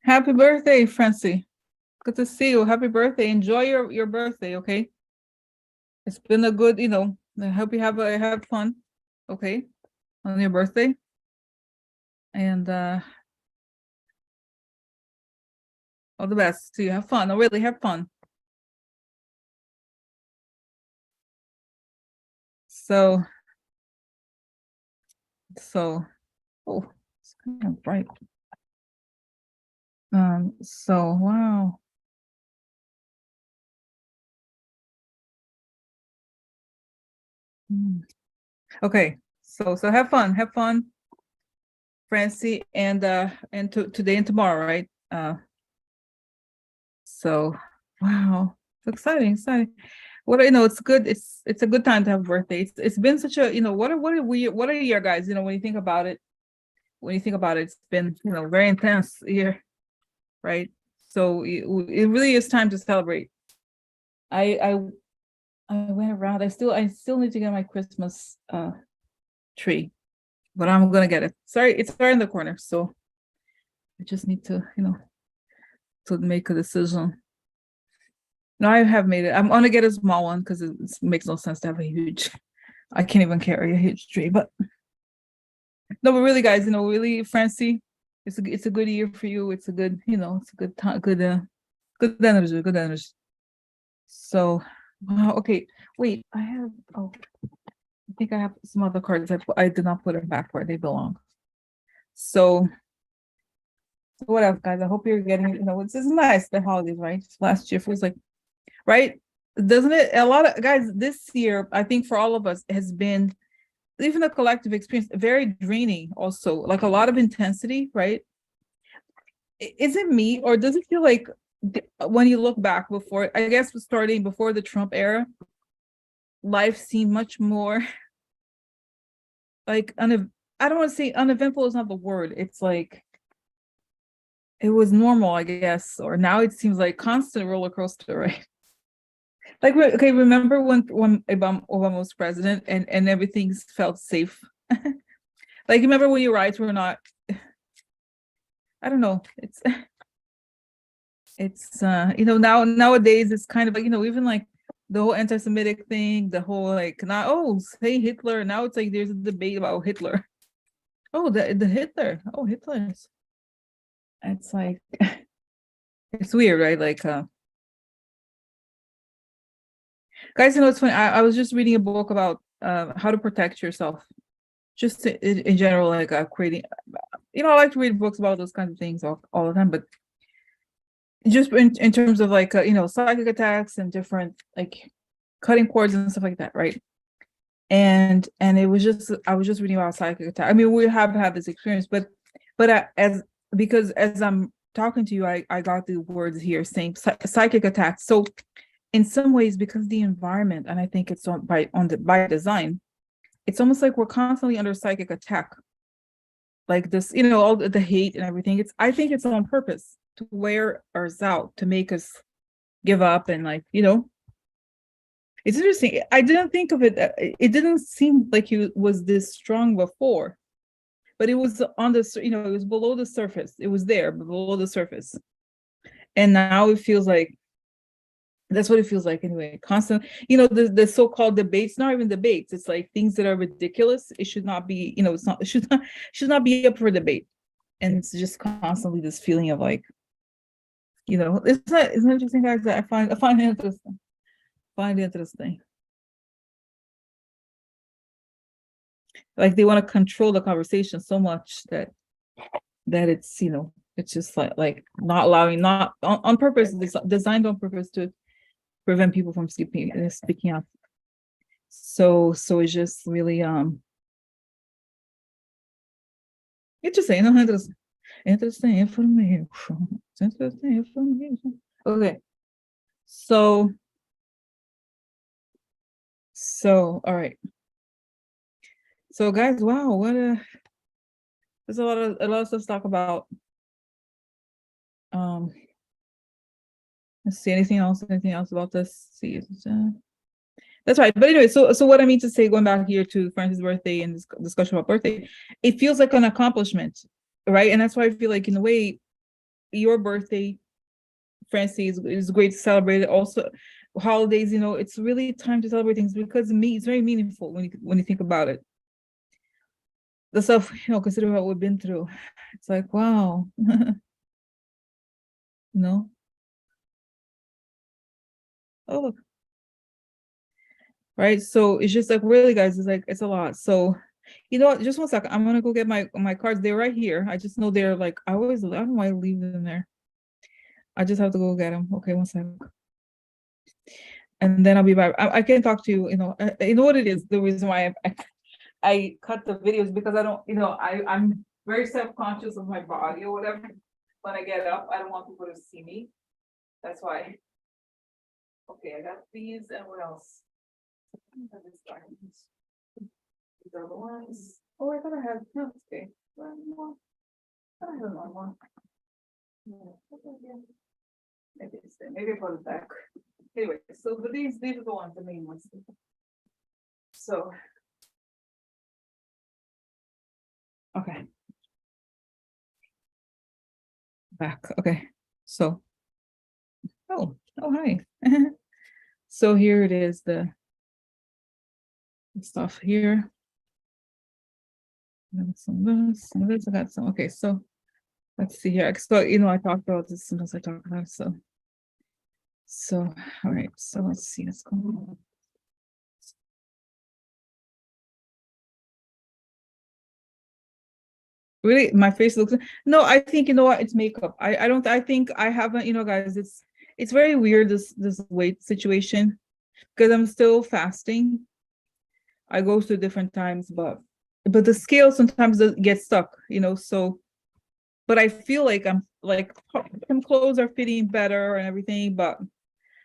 Happy birthday, Francie. Good to see you. Happy birthday. Enjoy your birthday, okay? It's been a good, I hope you have fun, okay, on your birthday. And all the best to you. Have fun. Oh, really, have fun. So, oh, it's kind of bright. So wow. Okay, so have fun, Francie, and today and tomorrow, right? So wow, it's exciting. What it's good. It's a good time to have a birthday. It's been such a what a year, guys. When you think about it, it's been very intense year, right? So it really is time to celebrate. I went around. I still need to get my Christmas tree, but I'm gonna get it. Sorry, it's right in the corner, so I just need to to make a decision. No, I have made it. I'm gonna get a small one because it makes no sense to have a huge. I can't even carry a huge tree, but no, but really, guys, really, Francie, it's a good year for you. It's a good, it's a good time, good energy, good energy. So, wow, okay, wait, I think I have some other cards. I did not put them back where they belong. So what else, guys? I hope you're getting, it's nice, the holidays, right? Last year feels like, right? Doesn't it? A lot of guys this year, I think for all of us, has been even a collective experience, very draining also, like a lot of intensity, right? Is it me, or does it feel like when you look back before, I guess starting before the Trump era, life seemed much more like I don't want to say uneventful is not the word. It's like it was normal, I guess, or now it seems like constant roller coaster, right? Like, okay, remember when Obama was president and everything felt safe? Like, remember when your rights were not, I don't know, it's nowadays it's kind of like, even like the whole anti-Semitic thing, the whole like, not, oh, say Hitler. Now it's like there's a debate about Hitler. Oh, the Hitler. Oh, Hitler's. It's like it's weird, right? Like guys, it's funny. I was just reading a book about how to protect yourself, just in general, like creating. I like to read books about those kinds of things all the time, but just in terms of like psychic attacks and different like cutting cords and stuff like that, right? And it was just, I was just reading about psychic attack. I mean, we have had this experience, but because as I'm talking to you, I got the words here saying psychic attacks. So in some ways, because the environment, and I think it's by design, it's almost like we're constantly under psychic attack, like this, all the hate and everything. I think it's on purpose to wear us out, to make us give up, and like, it's interesting. I didn't think of it. It didn't seem like he was this strong before, but it was on the, it was below the surface. It was there, but below the surface. And now it feels like, that's what it feels like anyway. Constant, the so-called debates, not even debates. It's like things that are ridiculous. It should not be, it should not be up for debate. And it's just constantly this feeling of like, it's interesting, guys, that I find it interesting. Find it interesting. Like they want to control the conversation so much that it's it's just like not allowing, not on purpose, designed on purpose to prevent people from speaking up. So it's just really interesting. Interesting information. Interesting information. Okay, so all right. So guys, wow, there's a lot of stuff to talk about. Let's see, anything else about this? See, that's right. But anyway, so what I mean to say, going back here to Francis' birthday and this discussion about birthday, it feels like an accomplishment, right? And that's why I feel like, in a way, your birthday, Francie, is great to celebrate it. Also, holidays, it's really time to celebrate things because it's very meaningful when you think about it. The stuff, consider what we've been through. It's like, wow. No. Oh, right. So it's just like, really, guys, it's like, it's a lot. So, you know what? Just 1 second. I'm gonna go get my cards. They're right here. I just know they're like, I don't know why I leave them there. I just have to go get them. Okay, 1 second. And then I'll be back. I can talk to you. You know what it is. The reason why I cut the videos because I don't. I'm very self-conscious of my body or whatever. When I get up, I don't want people to see me. That's why. Okay, I got these, and what else? These are the ones. Oh, I thought I had. No, okay. I had another one. Maybe I put it back. Anyway, so but these are the ones, the main ones. So okay. Back. Okay. So oh hi. So here it is, the stuff here. Some of this, I got some. Okay, so let's see here. So I talked about this sometimes I talk about it. So all right, so let's see what's going on. Really, my face looks. No, I think what, it's makeup. I don't. I think I haven't. Guys, it's very weird, this weight situation, because I'm still fasting. I go through different times, but the scale sometimes does get stuck. So, but I feel like some clothes are fitting better and everything, but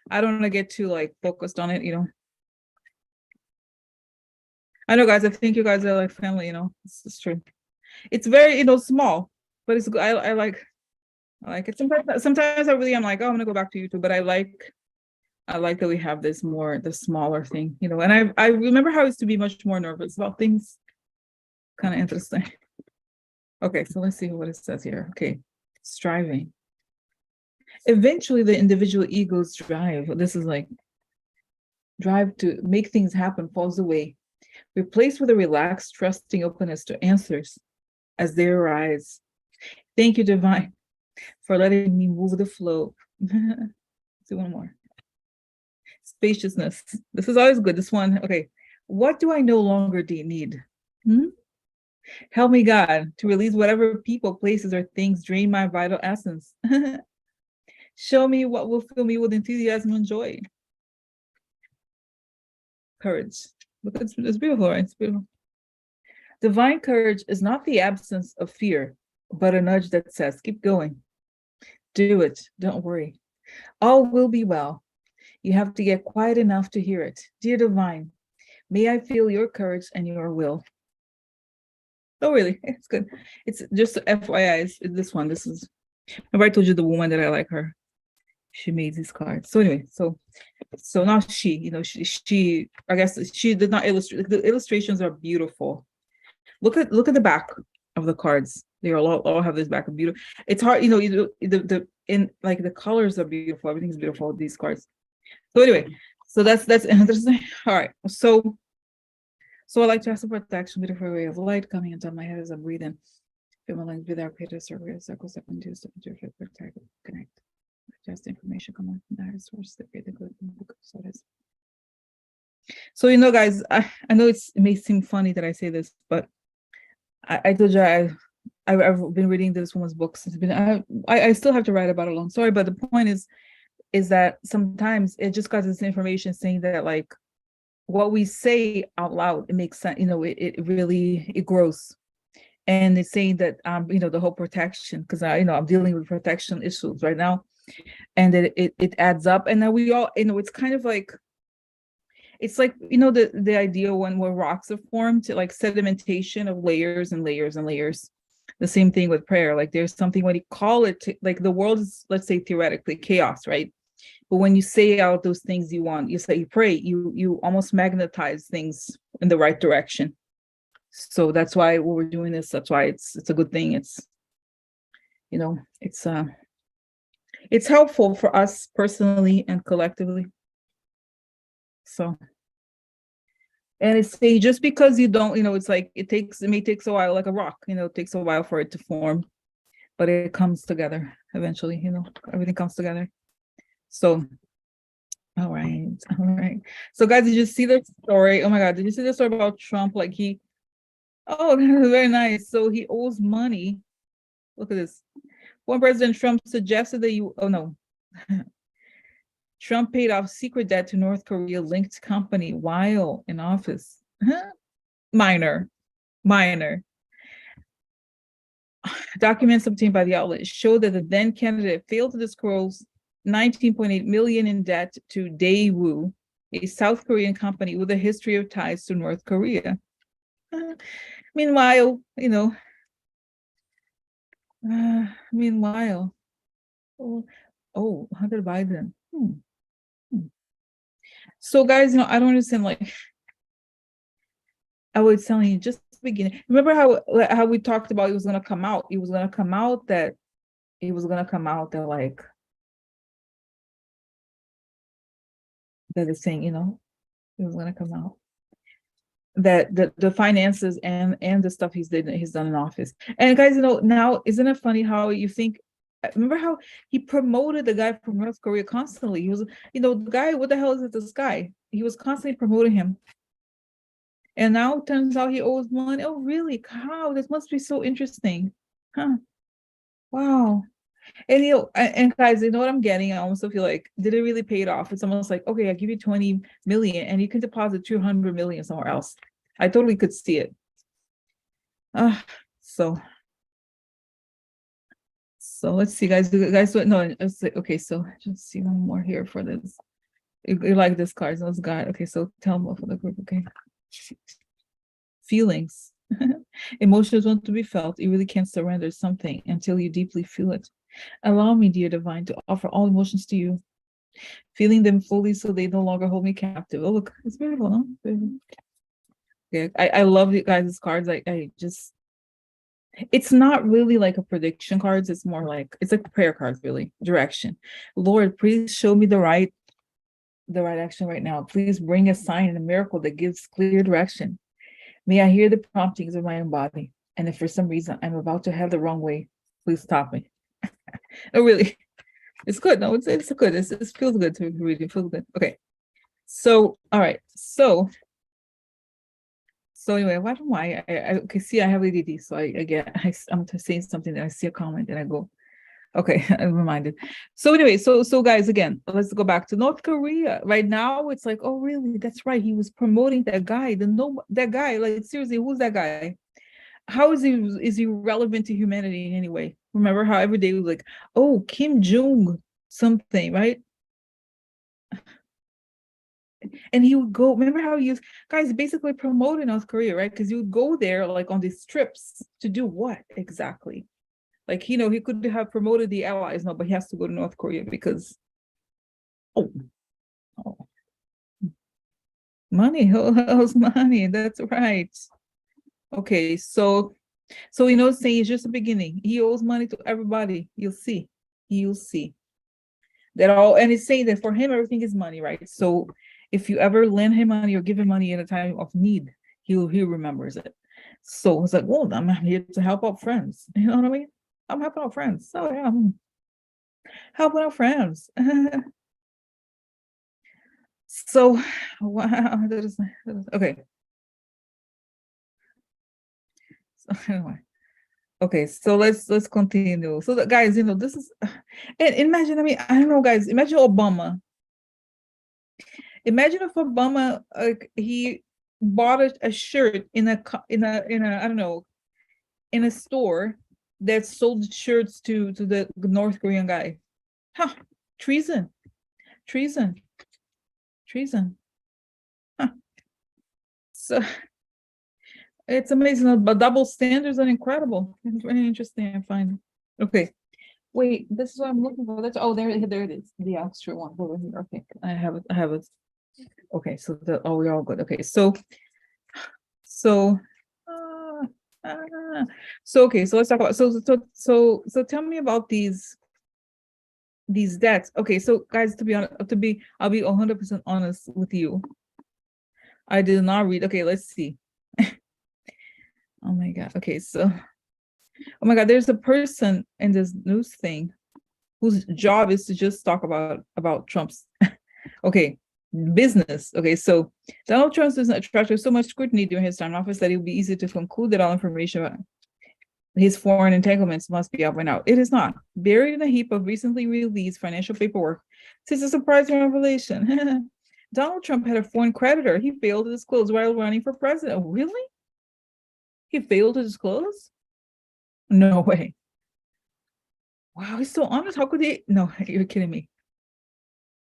I don't want to get too like focused on it. I know, guys. I think you guys are like family. It's true. It's very small, but it's good. I like it. Sometimes I really am like, oh, I'm gonna go back to YouTube, but I like that we have the smaller thing, and I remember how I used to be much more nervous about things. Kind of interesting. Okay, so let's see what it says here. Okay, striving. Eventually the individual ego's drive, this is like drive to make things happen, falls away, replaced with a relaxed, trusting openness to answers as they arise. Thank you, Divine, for letting me move the flow. Let's do one more. Spaciousness. This is always good. This one. Okay. What do I no longer need? Help me, God, to release whatever people, places, or things drain my vital essence. Show me what will fill me with enthusiasm and joy. Courage. Look, it's beautiful, right? It's beautiful. Divine courage is not the absence of fear, but a nudge that says, keep going. Do it. Don't worry. All will be well. You have to get quiet enough to hear it. Dear Divine, may I feel your courage and your will. Oh, really? It's good. It's just FYI, it's this one. This is, remember I told you the woman that I like her. She made these cards. So anyway, so not she, she I guess she did not illustrate. The illustrations are beautiful. Look at the back of the cards. They all have this back of beautiful. It's hard, the in like the colors are beautiful. Everything's beautiful with these cards. So anyway, so that's interesting. All right. So I like to ask for protection, beautiful ray of light coming into my head as I'm breathing. Feel my lungs with our creative circles, circles up and do step into your protect, connect. Just information come on from that source that the good book. So it is. So guys, I know it may seem funny that I say this, but I told you I've been reading this woman's books. It's been I still have to write about it. Long story, but the point is that sometimes it just got this information saying that like what we say out loud, it makes sense. It really grows, and it's saying that the whole protection, because I'm dealing with protection issues right now, and that it adds up, and then we all it's kind of like. It's like, the idea where rocks are formed, like sedimentation of layers and layers and layers. The same thing with prayer. Like there's something when you call it, like the world is, let's say theoretically chaos, right? But when you say out those things you want, you pray, you almost magnetize things in the right direction. So that's why when we're doing this, that's why it's a good thing. It's, it's it's helpful for us personally and collectively. So, and it's just because you don't, it's like it may takes a while, like a rock, it takes a while for it to form, but it comes together eventually, everything comes together. So, all right. So guys, did you see the story? Oh my God, did you see the story about Trump? Like oh, that is very nice. So he owes money. Look at this. When President Trump suggested that oh no. Trump paid off secret debt to North Korea linked company while in office. Minor. Documents obtained by the outlet show that the then candidate failed to disclose 19.8 million in debt to Daewoo, a South Korean company with a history of ties to North Korea. Meanwhile, Hunter Biden. So guys, I don't understand, like, I was telling you just the beginning. Remember how we talked about it was gonna come out? It was gonna come out that like that is saying, it was gonna come out that the finances and the stuff he's done in office. And guys, now isn't it funny how you think? Remember how he promoted the guy from North Korea constantly? He was, the guy. What the hell is this guy? He was constantly promoting him. And now it turns out he owes money. Oh, really? How? This must be so interesting. Huh. Wow. And and guys, what I'm getting? I almost feel like, did it really pay it off? It's almost like, okay, I give you 20 million and you can deposit 200 million somewhere else. I totally could see it. So let's see, guys. No, okay, so just see one more here for this. You like this card, let's guide. Okay, so tell them for the group, okay. Feelings. Emotions want to be felt. You really can't surrender something until you deeply feel it. Allow me, dear divine, to offer all emotions to you, feeling them fully so they no longer hold me captive. Oh, look, it's beautiful, no? Beautiful. Yeah, I love you guys' cards. I just, it's not really like a prediction cards. It's more like, it's like prayer cards, really. Direction. Lord, please show me the right action right now. Please bring a sign and a miracle that gives clear direction. May I hear the promptings of my own body. And if for some reason I'm about to head the wrong way, please stop me. Oh, really? It's good. No, it's good. It feels good to read. It feels good. Okay. So, all right. So anyway, why I okay, see, I have ADD, so I'm saying something and I see a comment and I go, okay, I'm reminded. So anyway, so guys, again, let's go back to North Korea. Right now, it's like, oh, really? That's right. He was promoting that guy. That guy, like, seriously, who's that guy? How is he relevant to humanity in any way? Remember how every day was like, oh, Kim Jong something, right? And he would go, remember how he guys basically promoted North Korea, right? Because he would go there like on these trips to do what exactly? Like, he could have promoted the allies, no, but he has to go to North Korea because, oh money, owes money. That's right. Okay, so saying it's just the beginning. He owes money to everybody. You'll see. That all, and it's saying that for him everything is money, right? So if you ever lend him money or give him money in a time of need, he remembers it. So it's like, well, I'm here to help out friends. You know what I mean? I'm helping out friends. So yeah, I'm helping out friends. So wow, okay. So anyway. Okay, so let's continue. So guys, this is, and imagine, I mean, I don't know, guys, imagine Obama. Imagine if Obama, he bought a shirt in a I don't know, in a store that sold shirts to the North Korean guy. Huh. Treason. Huh. So it's amazing, but double standards are incredible. It's very interesting, I find. Okay. Wait, this is what I'm looking for. There it is. The extra one over here. Okay, I have it. Okay, so we're all good. Okay, so uh, uh, okay, so let's talk about, so tell me about these these debts. Okay, so guys, to be honest, I'll be 100% honest with you. I did not read. Okay, let's see. Oh my God. Okay, so oh my God, there's a person in this news thing whose job is to just talk about Trump's okay, business. Okay, so Donald Trump doesn't attract so much scrutiny during his time in office that it would be easy to conclude that all information about his foreign entanglements must be out by now. It is not. Buried in a heap of recently released financial paperwork sits a surprising revelation. Donald Trump had a foreign creditor he failed to disclose while running for president. Oh, really? He failed to disclose? No way. Wow, he's so honest. How could he? No, you're kidding me.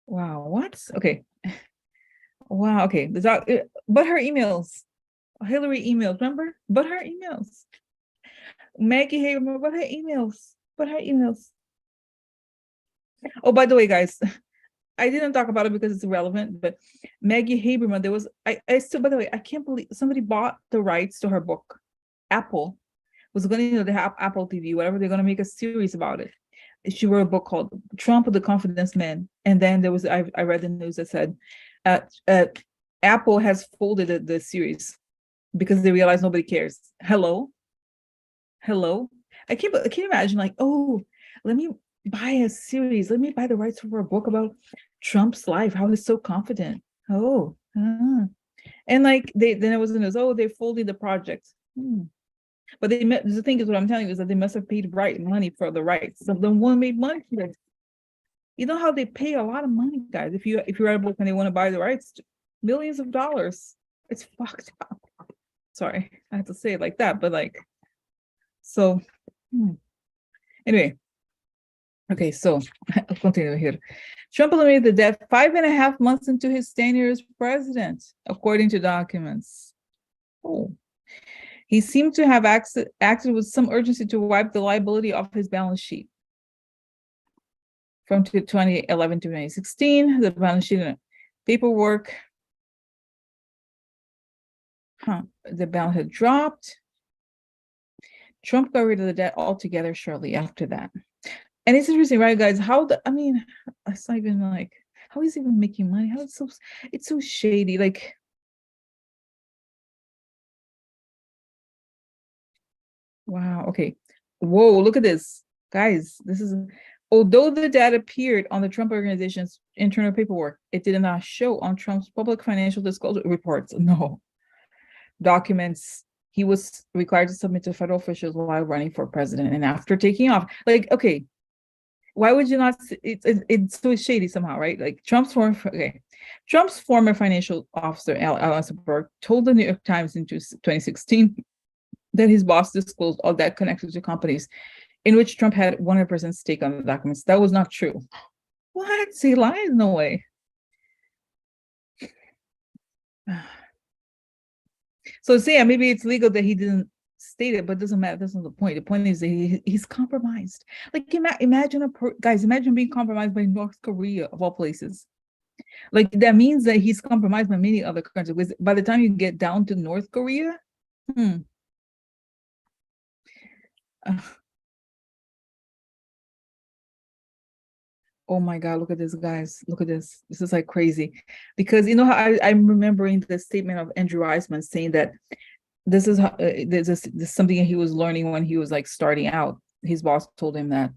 Wow, what? Okay. Wow, okay. But her emails, Hillary emails, remember? But her emails. Maggie Haberman, but her emails. But her emails. Oh, by the way, guys, I didn't talk about it because it's irrelevant, but Maggie Haberman, there was I still, by the way, I can't believe somebody bought the rights to her book. Apple was going to, they have Apple TV, whatever, they're going to make a series about it. She wrote a book called Trump the Confidence Man. And then there was, I read the news that said Apple has folded the series because they realize nobody cares. Hello? I can't imagine, like, oh, let me buy a series. Let me buy the rights for a book about Trump's life, how he's so confident. Oh, and like then it was in this, oh, they folded the project. But the thing is, what I'm telling you is that they must have paid money for the rights. Some of them one made money for it. You know how they pay a lot of money, guys. If you write a book and they want to buy the rights, millions of dollars. It's fucked up. Sorry, I have to say it like that, but like, so anyway. Okay, so I'll continue here. Trump eliminated the debt 5.5 months into his tenure as president, according to documents. Oh. He seemed to have acted with some urgency to wipe the liability off his balance sheet. From 2011 to 2016, the balance sheet paperwork, the balance had dropped. Trump got rid of the debt altogether shortly after that. And it's interesting, right, guys? It's not even like, how he's even making money? How it's so shady. Like, wow, okay. Whoa, look at this. Guys, although the data appeared on the Trump organization's internal paperwork, it did not show on Trump's public financial disclosure reports. No. Documents he was required to submit to federal officials while running for president and after taking off. Like, okay, why would you not? It's so shady somehow, right? Like Trump's former financial officer, Alan Berg, told the New York Times in 2016 that his boss disclosed all that connected to companies in which Trump had 100% stake on the documents. That was not true. What? He lies? No way. So yeah, maybe it's legal that he didn't state it, but it doesn't matter. That's not the point. The point is that he's compromised. Like imagine imagine being compromised by North Korea of all places. Like that means that he's compromised by many other countries. Because by the time you get down to North Korea, oh my God, look at this, guys. Look at this. This is like crazy. Because you know how I'm remembering the statement of Andrew Eisman saying that this is something he was learning when he was like starting out. His boss told him that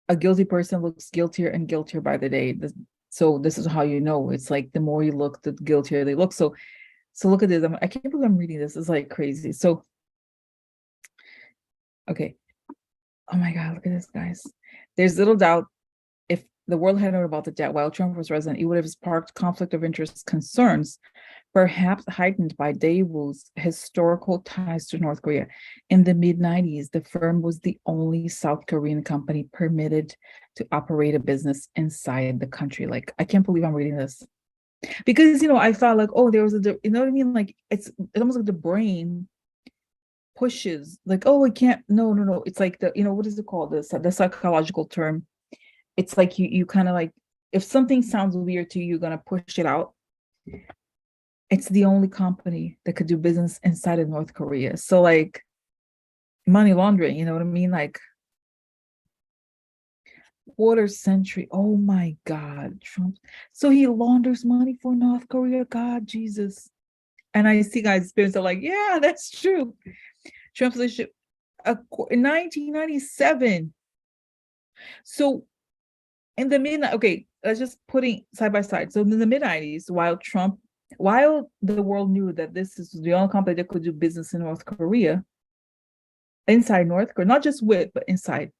a guilty person looks guiltier and guiltier by the day. So this is how you know. It's like the more you look, the guiltier they look. So look at this. I can't believe I'm reading this. It's like crazy. So, okay. Oh my God, look at this, guys. There's little doubt if the world had known about the debt while Trump was president, it would have sparked conflict of interest concerns, perhaps heightened by Daewoo's historical ties to North Korea. In the mid-90s, the firm was the only South Korean company permitted to operate a business inside the country. Like, I can't believe I'm reading this. Because, I thought like, oh, there was you know what I mean? Like, it's almost like the brain pushes, like, oh, it can't, no. It's like what is it called? The psychological term. It's like you kind of like, if something sounds weird to you, you're going to push it out. It's the only company that could do business inside of North Korea. So like money laundering, you know what I mean? Like, quarter century. Oh my God, Trump. So he launders money for North Korea. God, Jesus. And I see guys' spirits are like, yeah, that's true. Trump's leadership in 1997. So in the mid, okay, let's just putting side by side. So in the mid 90s, while the world knew that this is the only company that could do business in North Korea, inside North Korea, not just with, but inside,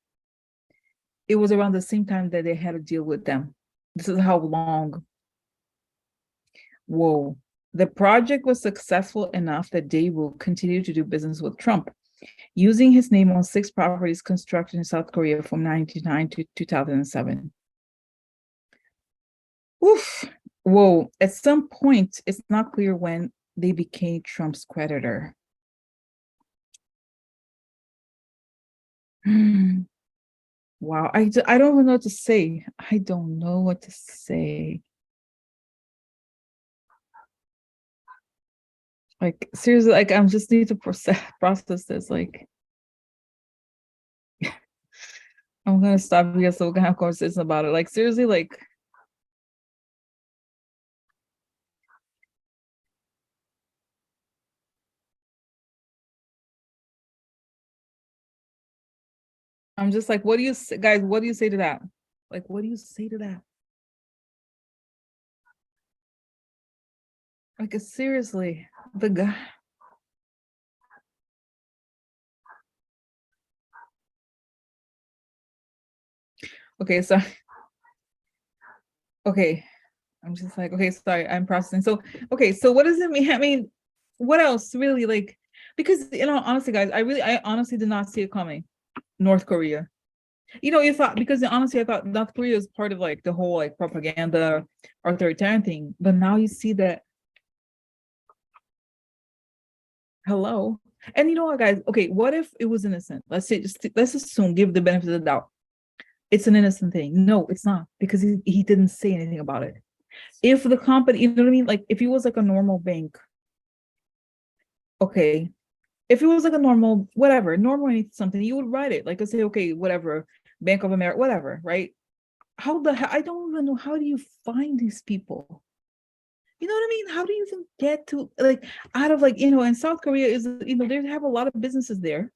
it was around the same time that they had to deal with them. This is how long. Whoa. The project was successful enough that they will continue to do business with Trump, using his name on 6 properties constructed in South Korea from 1999 to 2007. Oof. Whoa. At some point, it's not clear when they became Trump's creditor. Wow. I don't even know what to say. I don't know what to say. Like, seriously, like, I'm just need to process this. Like, I'm gonna stop here so we can have conversations about it. Like, seriously, like, I'm just like, what do you say, guys? What do you say to that? Like, what do you say to that? Like, seriously, the guy. Okay, so okay, I'm just like, okay, sorry, I'm processing. So, okay, so what does it mean? I mean, what else really? Like, because honestly, guys, I honestly did not see it coming. North Korea. You thought, because honestly, I thought North Korea is part of like the whole like propaganda authoritarian thing, but now you see that. Hello. And you know what, guys? Okay, what if it was innocent? Let's assume, give the benefit of the doubt. It's an innocent thing. No, it's not, because he didn't say anything about it. If the company, you know what I mean? Like, if it was like a normal bank, okay. If it was like a normal, whatever, normal something, you would write it. Like, I say, okay, whatever, Bank of America, whatever, right? How the hell, I don't even know, how do you find these people? You know what I mean? How do you even get to, like, out of, like, in South Korea is, they have a lot of businesses there.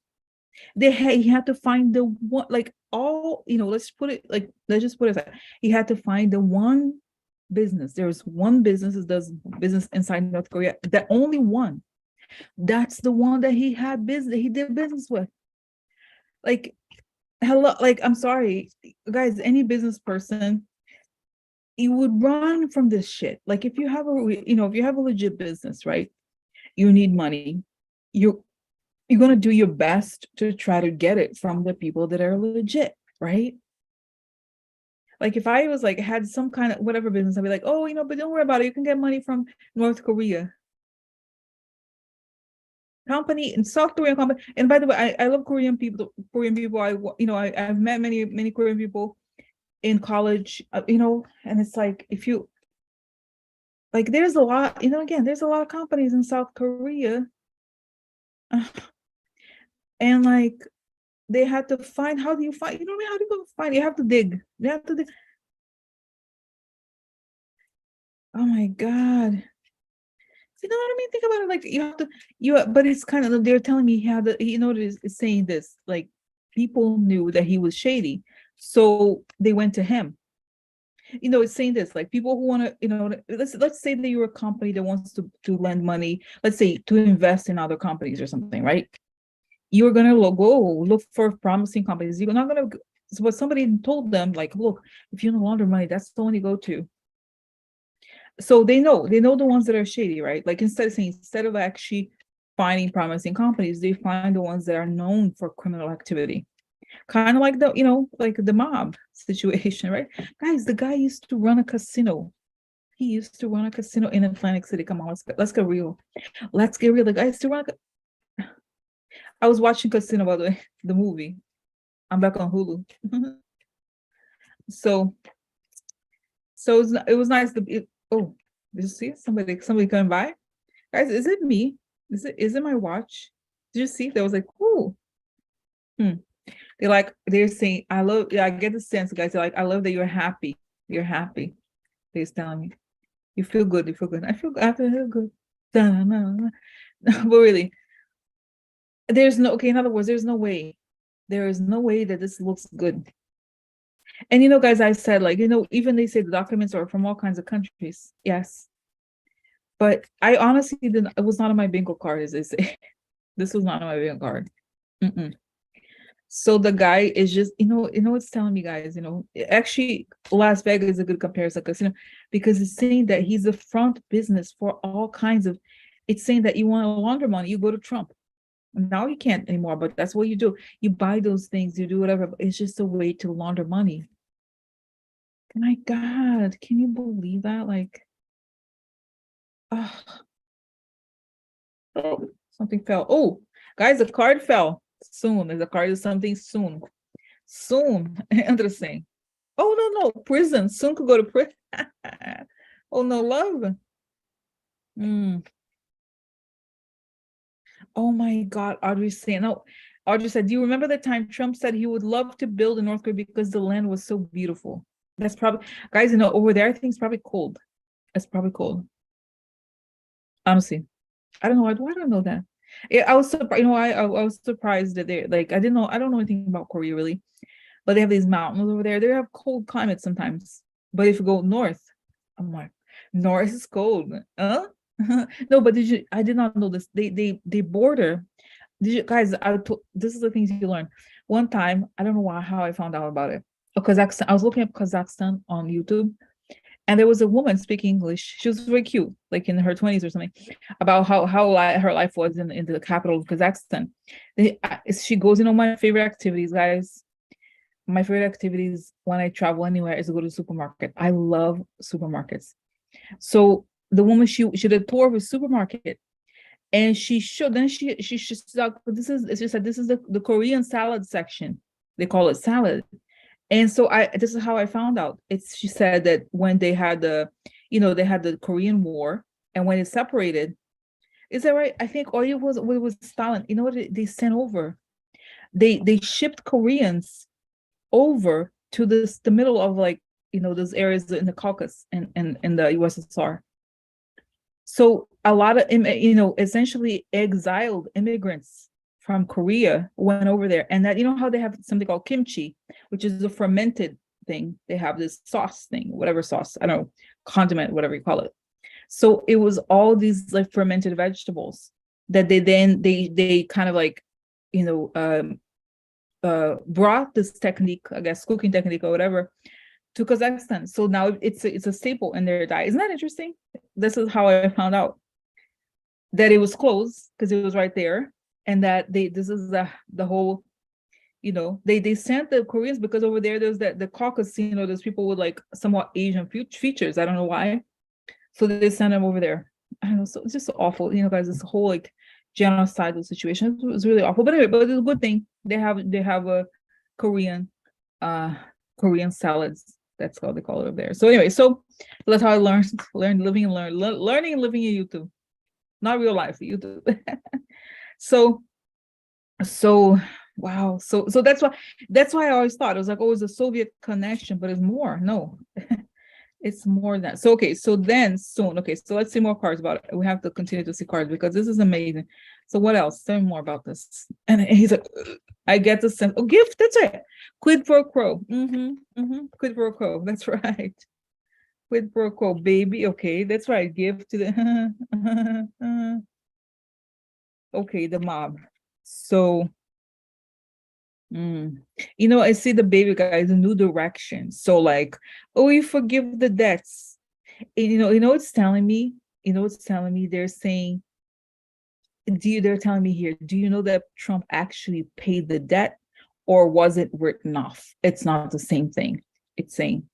He had to find the one, like, all, let's just put it aside. He had to find the one business. There's one business that does business inside North Korea, the only one. That's the one that he did business with. Like, hello, like, I'm sorry, guys, any business person, you would run from this shit. Like, if you have a legit business, right? You need money. You're going to do your best to try to get it from the people that are legit, right? Like, if I was like, had some kind of whatever business, I'd be like, oh, but don't worry about it. You can get money from North Korea. Company in South Korean company. And by the way, I love Korean people. I've met many Korean people in college, and it's like, if you like, there's a lot, again, there's a lot of companies in South Korea. And like, they had to find, how do you find, what I mean? How do you go find? You have to dig. Oh my God. You know what I mean? Think about it. Like, but it's kind of, they're telling me how it's saying this, like, people knew that he was shady. So they went to him. It's saying this, like, people who want to, let's say that you're a company that wants to lend money, let's say, to invest in other companies or something, right? You're going to go look for promising companies. You're not going to, but somebody told them, like, look, if you no launder money, that's the one you go to. So they know the ones that are shady, right? Like, instead of actually finding promising companies, they find the ones that are known for criminal activity. Kind of like like the mob situation, right? Guys, the guy used to run a casino. He used to run a casino in Atlantic City. Come on, let's get real. Let's get real. The guy used to run. I was watching Casino, by the way, the movie. I'm back on Hulu. So it was nice oh, did you see somebody coming by? Guys, is it me? Is it my watch? Did you see? There was like, ooh. they're saying, I love, yeah, I get the sense, guys, they're like, I love that you're happy. You're happy. They're telling me, you feel good, you feel good. I feel good. Da-na-na-na. But really, there's no, okay, in other words, there's no way. There is no way that this looks good. And guys, I said, like, even they say the documents are from all kinds of countries. Yes. But I honestly didn't, it was not on my bingo card, as they say. This was not on my bingo card. Mm-mm. So the guy is just, it's telling me, guys, actually Las Vegas is a good comparison because it's saying that he's the front business for all kinds of, it's saying that you want to launder money, you go to Trump. Now you can't anymore, but that's what you do. You buy those things, you do whatever, but it's just a way to launder money. My God, can you believe that? Like, oh, something fell. Oh, guys, the card fell. Soon. The card is something soon. Soon. Interesting. Oh, no. Prison. Soon could go to prison. Oh, no, love. Oh my God, Audrey saying, no. Audrey said, do you remember the time Trump said he would love to build in North Korea because the land was so beautiful? That's probably, guys, over there, I think it's probably cold. It's probably cold. Honestly. I don't know. Why do I know that? Yeah, I was surprised, I was surprised that they're like, I don't know anything about Korea really, but they have these mountains over there. They have cold climates sometimes. But if you go north, I'm like, north is cold. Huh? No, but I did not know this. They border. Did you guys, this is the things you learn. One time, I don't know how I found out about it. Kazakhstan, I was looking up Kazakhstan on YouTube, and there was a woman speaking English. She was very cute, like in her 20s or something, about how her life was in the capital of Kazakhstan. She goes, my favorite activities, guys. My favorite activities when I travel anywhere is to go to the supermarket. I love supermarkets. So the woman, she did a tour of a supermarket, and she showed, then she said, this is the Korean salad section. They call it salad. And so this is how I found out. She said that when they had they had the Korean War, and when it separated, is that right? I think, or it was Stalin. You know what they sent over? They shipped Koreans over to the middle of, like, those areas in the Caucasus and in the USSR. So a lot of essentially exiled immigrants from Korea went over there, and that, how they have something called kimchi, which is a fermented thing. They have this sauce thing, whatever sauce, I don't know, condiment, whatever you call it. So it was all these like fermented vegetables that they kind of like, brought this technique, I guess, cooking technique or whatever, to Kazakhstan. So now it's a staple in their diet. Isn't that interesting? This is how I found out that it was closed, because it was right there, and that this is the whole, they sent the Koreans because over there's the Caucasus, there's people with like somewhat Asian features. I don't know why. So they sent them over there. I don't know. So it's just so awful, guys. This whole like genocidal situation. It was really awful. But anyway, but it's a good thing. They have a Korean salads. That's how they call it over there. So anyway, so that's how I learned living and learning and living in YouTube, not real life, YouTube. So wow. So that's why I always thought it was like, oh, it's a Soviet connection, but it's more. No, it's more than that. So okay, so then soon. Okay, so let's see more cards about it. We have to continue to see cards because this is amazing. So what else? Tell me more about this. And he's like, I get the sense. Oh, gift. That's it. Quid pro quo. Quid pro quo. That's right. Quid pro quo, baby. Okay, that's right. Give to the. Okay, the mob. So, I see the baby guys a new direction. So like, oh, you forgive the debts. And, it's telling me. It's telling me. They're saying, they're telling me here, do you know that Trump actually paid the debt, or was it written off? It's not the same thing. It's saying.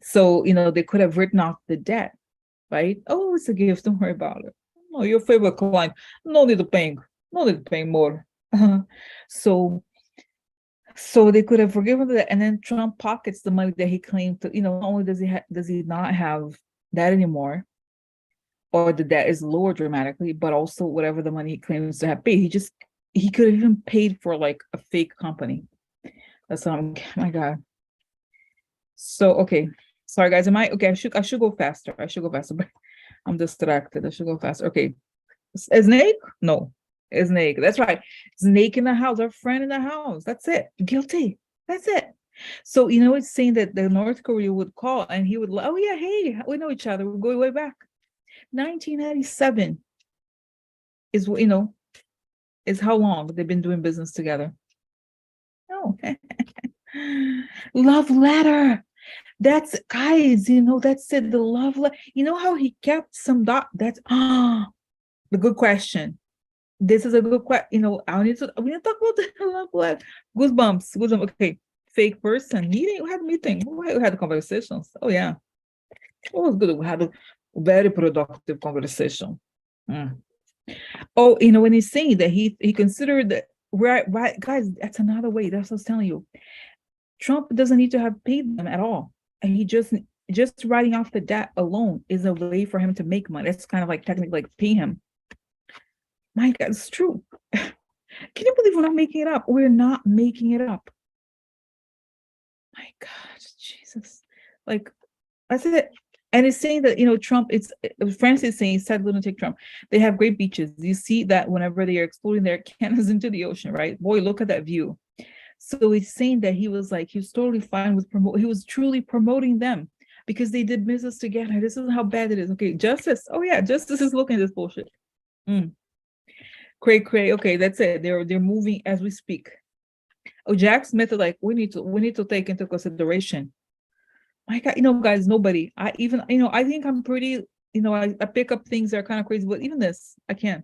So, they could have written off the debt, right? Oh, it's a gift. Don't worry about it. No, your favorite client. No need to pay. No need to pay more. So they could have forgiven that, and then Trump pockets the money that he claimed to. Not only does he not have that anymore, or the debt is lower dramatically, but also whatever the money he claims to have paid, he could have even paid for like a fake company. That's my God. So okay. Sorry guys. Am I okay? I should go faster. I should go faster, but I'm distracted. I should go faster. Okay. A snake? No. A snake. That's right. Snake in the house, our friend in the house. That's it. Guilty. That's it. So it's saying that the North Korea would call and he would, oh yeah, hey, we know each other. We're going way back. 1997 is is how long they've been doing business together. Oh, love letter. That's guys, that's it. The love letter. You know how he kept some that's the good question. This is a good question. We need to talk about the love letter. Goosebumps. Goosebumps. Okay. Fake person. Meeting. We had meeting. We had conversations. Oh yeah. It was good. We had a very productive conversation. Mm. Oh, when he's saying that he considered that right, guys, that's another way. That's what I was telling you. Trump doesn't need to have paid them at all. And he just writing off the debt alone is a way for him to make money. That's kind of like technically like pay him. My God, it's true. Can you believe we're not making it up? We're not making it up. My God, Jesus. Like, that's it. And it's saying that, Trump, France is saying, sad lunatic Trump, they have great beaches. You see that whenever they are exploding their cannons into the ocean, right? Boy, look at that view. So he's saying that he was totally fine with he was truly promoting them because they did business together. This is how bad it is. Okay, justice. Oh yeah, justice is looking at this bullshit. Cray cray. Okay, that's it. They're moving as we speak. Oh, Jack Smith is like, we need to take into consideration. My God, guys, nobody. I even, I think I'm pretty, I pick up things that are kind of crazy, but even this, I can't.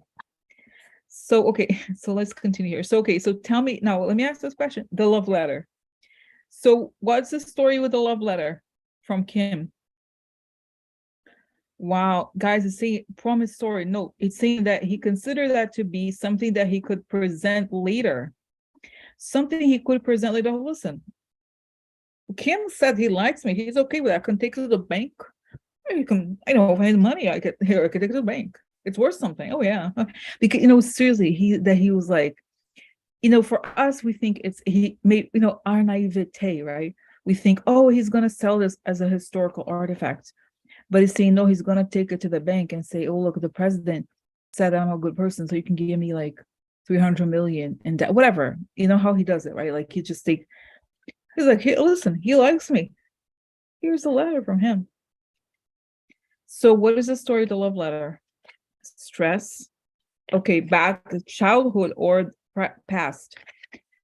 So, okay, so let's continue here. So, okay, so tell me now, let me ask this question. The love letter. So what's the story with the love letter from Kim? Wow, guys, it's saying promise story. No, it's saying that he considered that to be something that he could present later. Something he could present later. Listen, Kim said he likes me. He's okay with that. I can take it to the bank. You can, if I had money, I could take it to the bank. It's worth something. Oh yeah. Because seriously, he was like, for us, we think he made, our naivete, right? We think, oh, he's gonna sell this as a historical artifact. But he's saying no, he's gonna take it to the bank and say, oh, look, the president said I'm a good person, so you can give me like 300 million and whatever. You know how he does it, right? Like he's like, hey, listen, he likes me. Here's a letter from him. So what is the story of the love letter? Stress. Okay, back to childhood or past.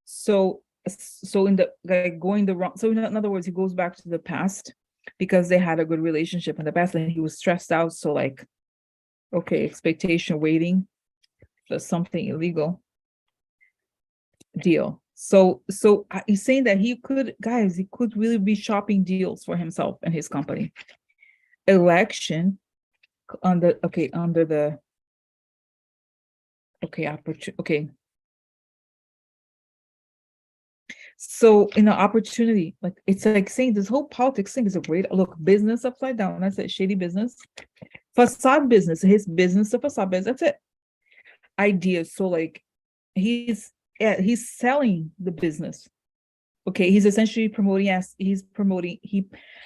So in the going the wrong. So in other words, he goes back to the past because they had a good relationship in the past and he was stressed out. So like, okay, expectation, waiting for something illegal deal. So he's saying that he could really be shopping deals for himself and his company. Election under the okay. So opportunity, like it's like saying this whole politics thing is a great look, business upside down. That's it, shady business, facade business, his business, the facade business. That's it. Ideas. So like he's selling the business. Okay, he's essentially promoting. Yes, he's promoting.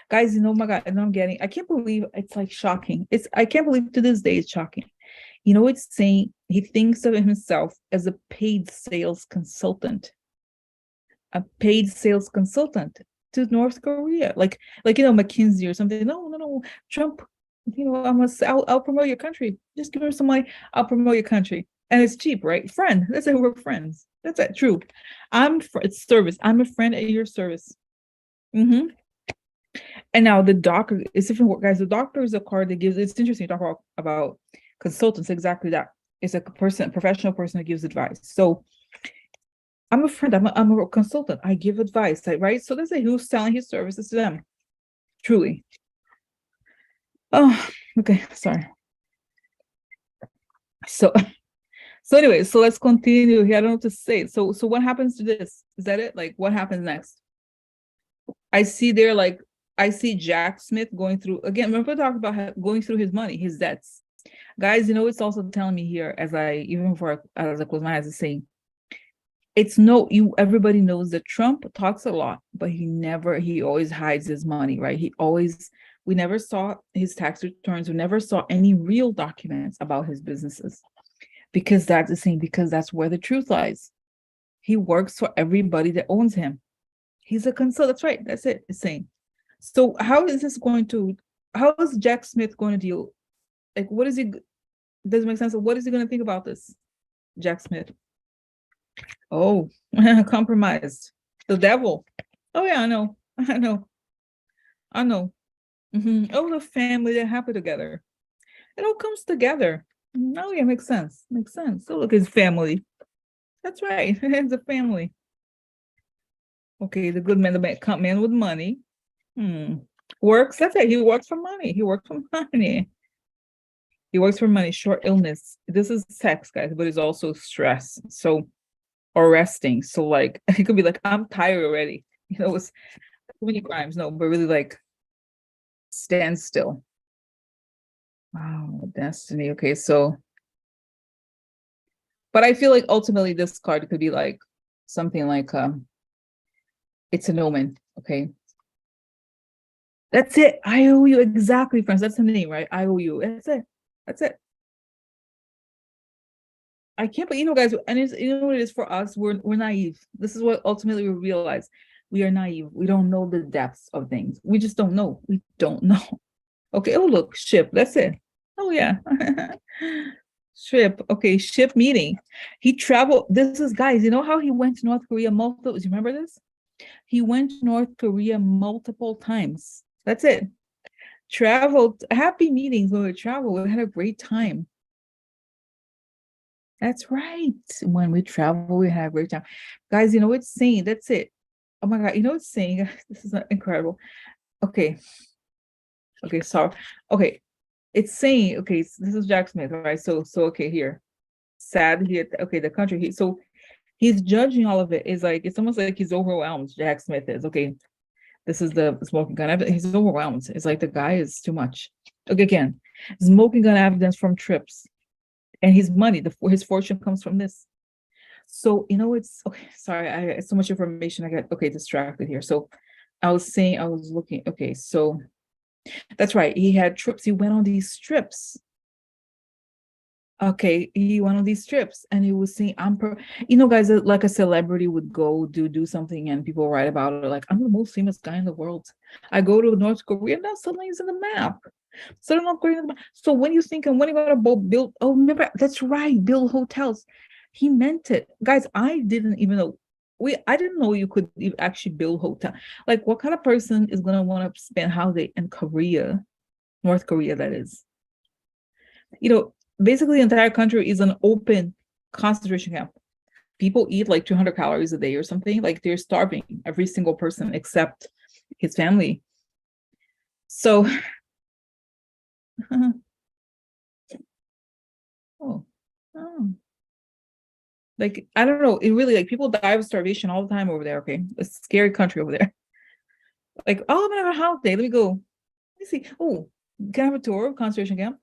Guys, my God, and I can't believe it's like shocking. I can't believe to this day it's shocking. It's saying he thinks of himself as a paid sales consultant. A paid sales consultant to North Korea, like McKinsey or something. No, Trump. I'll promote your country. Just give her some money. I'll promote your country, and it's cheap, right? Friend. That's it. We're friends. That's it. True. It's service. I'm a friend at your service. Mm-hmm. And now the doctor is different, guys. The doctor is a card that gives. It's interesting to talk about consultants. Exactly that. It's a professional person who gives advice. So I'm a friend. I'm a consultant. I give advice, right? So let's say who's selling his services to them. Truly. Oh, okay. Sorry. So anyway, so let's continue here. I don't know what to say. So what happens to this? Is that it? Like, what happens next? I see Jack Smith going through again. Remember talking about going through his money, his debts. Guys, it's also telling me here as I close my eyes, is saying It's no, you, everybody knows that Trump talks a lot, but he always hides his money, right? We never saw his tax returns. We never saw any real documents about his businesses, because that's the thing, because that's where the truth lies. He works for everybody that owns him. He's a consultant. That's right. That's it. It's saying. So how is Jack Smith going to deal? Like, what is he, doesn't make sense. What is he going to think about this, Jack Smith? Oh, compromised. The devil. Oh yeah, I know. I know. I know. Oh, the family, they're happy together. It all comes together. Oh yeah, makes sense. Makes sense. So look, his family. That's right. It's a family. Okay, the good man, the man with money. Works. That's it. He works for money. He works for money. He works for money. Short illness. This is sex, guys, but it's also stress. So, or resting. So like it could be like, I'm tired already. It's too many crimes. No, but really like stand still. Wow, destiny. Okay, so but I feel like ultimately this card could be like something like it's an omen. Okay. That's it. I owe you, exactly, friends. That's the name, right? I owe you. That's it. That's it. I can't, but guys, and it's, what it is for us. We're naive. This is what ultimately we realize. We are naive. We don't know the depths of things. We just don't know. We don't know. Okay. Oh, look, ship. That's it. Oh yeah. Ship. Okay, ship meeting. He traveled. This is, guys, you know how he went to North Korea multiple? Do you remember this? He went to North Korea multiple times. That's it. Traveled. Happy meetings when we travel. We had a great time. That's right. When we travel, we have a great time. Guys, it's saying, that's it. Oh my God, it's saying, this is incredible. Okay. Okay, sorry. Okay. It's saying, okay, so this is Jack Smith, right? So okay, here. Sad here. Okay, the country. So he's judging all of it. Is like, it's almost like he's overwhelmed. Jack Smith is. Okay, this is the smoking gun evidence. He's overwhelmed. It's like the guy is too much. Okay, again, smoking gun evidence from trips. And his money, his fortune comes from this. So it's okay. Sorry, I so much information. I got distracted here. So I was looking. Okay, so that's right. He had trips. He went on these trips. Okay, he went on these trips, and he was saying, guys, like a celebrity would go do something, and people write about it. Like, I'm the most famous guy in the world. I go to North Korea, now suddenly he's in the map. So North Korea. So when you think, and when you gotta build, oh, remember, that's right, build hotels. He meant it, guys. I didn't even know. I didn't know you could actually build hotel. Like, what kind of person is gonna want to spend holiday in Korea, North Korea? That is, basically the entire country is an open concentration camp. People eat like 200 calories a day or something. Like, they're starving, every single person except his family. So, oh, like, I don't know. It really, like, people die of starvation all the time over there. Okay, it's a scary country over there. Like, oh, I'm gonna have a holiday. Let me go. Let me see. Oh, can I have a tour of concentration camp?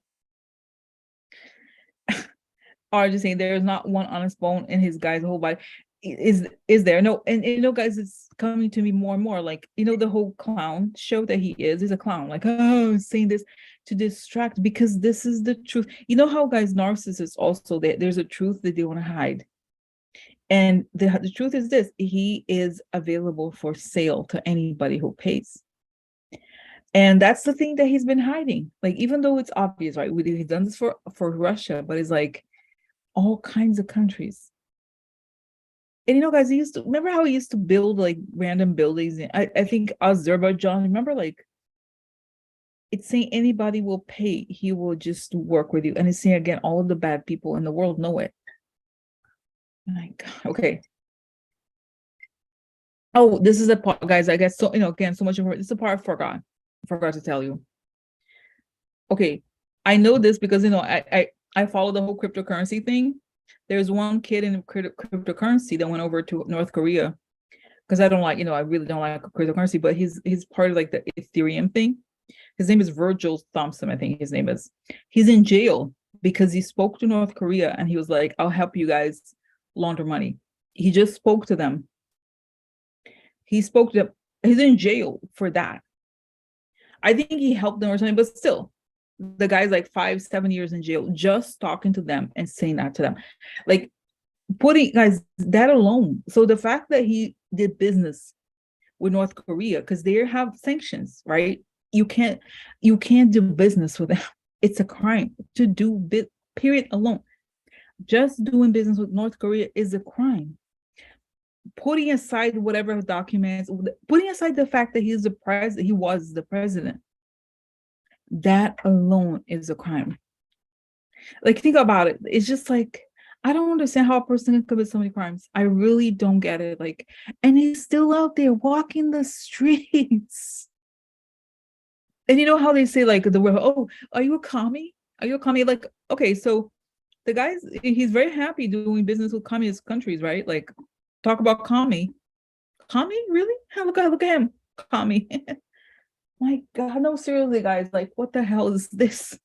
Are just saying there's not one honest bone in his guy's whole body. Is there? No, and guys, it's coming to me more and more. Like, the whole clown show that he's a clown. Like, oh, saying this to distract, because this is the truth. You know how, guys, narcissists also, there's a truth that they want to hide. And the truth is this: he is available for sale to anybody who pays. And that's the thing that he's been hiding. Like, even though it's obvious, right? He's done this for Russia, but it's like all kinds of countries. And guys, he used to, remember how he used to build like random buildings I think Azerbaijan. Remember, like, it's saying anybody will pay, he will just work with you. And it's saying, again, all of the bad people in the world know it. My God. Okay. Oh, this is a part, guys. I guess so. Again, so much information. This is a part I forgot to tell you. Okay, I know this because I follow the whole cryptocurrency thing. There's one kid in cryptocurrency that went over to North Korea, because I don't like, I really don't like cryptocurrency, but he's part of like the Ethereum thing. His name is Virgil Thompson, I think his name is. He's in jail because he spoke to North Korea and he was like, I'll help you guys launder money. He just spoke to them. He spoke to them. He's in jail for that. I think he helped them or something, but still, the guy's like 5-7 years in jail just talking to them and saying that to them. Like, putting, guys, that alone. So the fact that he did business with North Korea, because they have sanctions, right? You can't do business with them. It's a crime to do period alone. Just doing business with North Korea is a crime. Putting aside whatever documents, putting aside the fact that he was the president, that alone is a crime. Like, think about it. It's just like, I don't understand how a person can commit so many crimes. I really don't get it. Like, and he's still out there walking the streets. And you know how they say, like, the word, oh, are you a commie? Are you a commie? Like, okay, so the guy's, he's very happy doing business with communist countries, right? Like, talk about commie. Commie? Really? Look at him. Commie. My God, no, seriously, guys. Like, what the hell is this?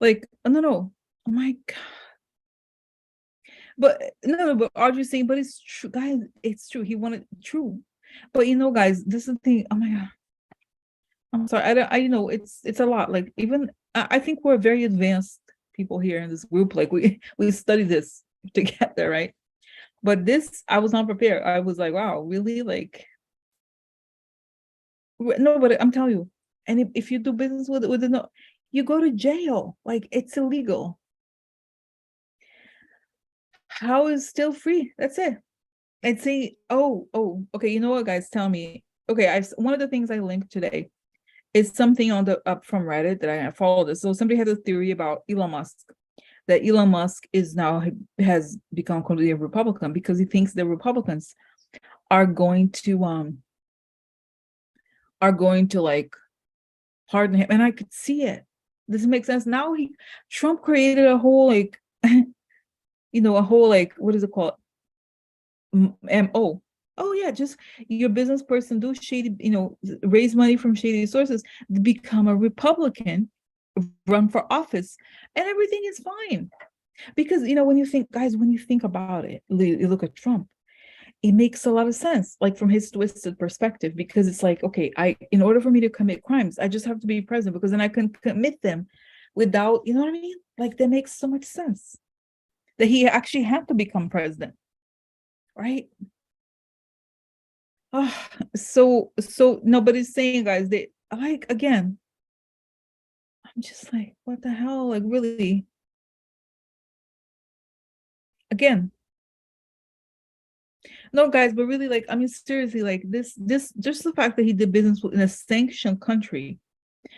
Like, no. Oh my God. But no, but Audrey's saying, but it's true, guys. It's true. He wanted true. But guys, this is the thing. Oh my God. I'm sorry. I know it's a lot. Like, even I think we're very advanced people here in this group. Like, we study this together, right? But this, I was not prepared. I was like, wow, really? Like, no, but I'm telling you, and if you do business with it, no, you go to jail. Like, it's illegal. How is still free? That's it. And say, oh, okay, you know what, guys, tell me. Okay, one of the things I linked today is something on the up from Reddit that I followed. So somebody had a theory about Elon Musk, that Elon Musk has become completely a Republican because he thinks the Republicans are going to like pardon him. And I could see it. This makes sense. Now Trump created a whole like a whole like, what is it called? MO. Oh yeah, just your business person do shady, raise money from shady sources, become a Republican, run for office, and everything is fine. Because when you think about it, you look at Trump, it makes a lot of sense, like from his twisted perspective, because it's like, okay, in order for me to commit crimes, I just have to be president, because then I can commit them without, you know what I mean? Like, that makes so much sense that he actually had to become president, right? Oh, so nobody's saying, guys, they like, again, I'm just like, what the hell? Like, really? Again, no, guys, but really, like, I mean, seriously, like, this just the fact that he did business in a sanctioned country,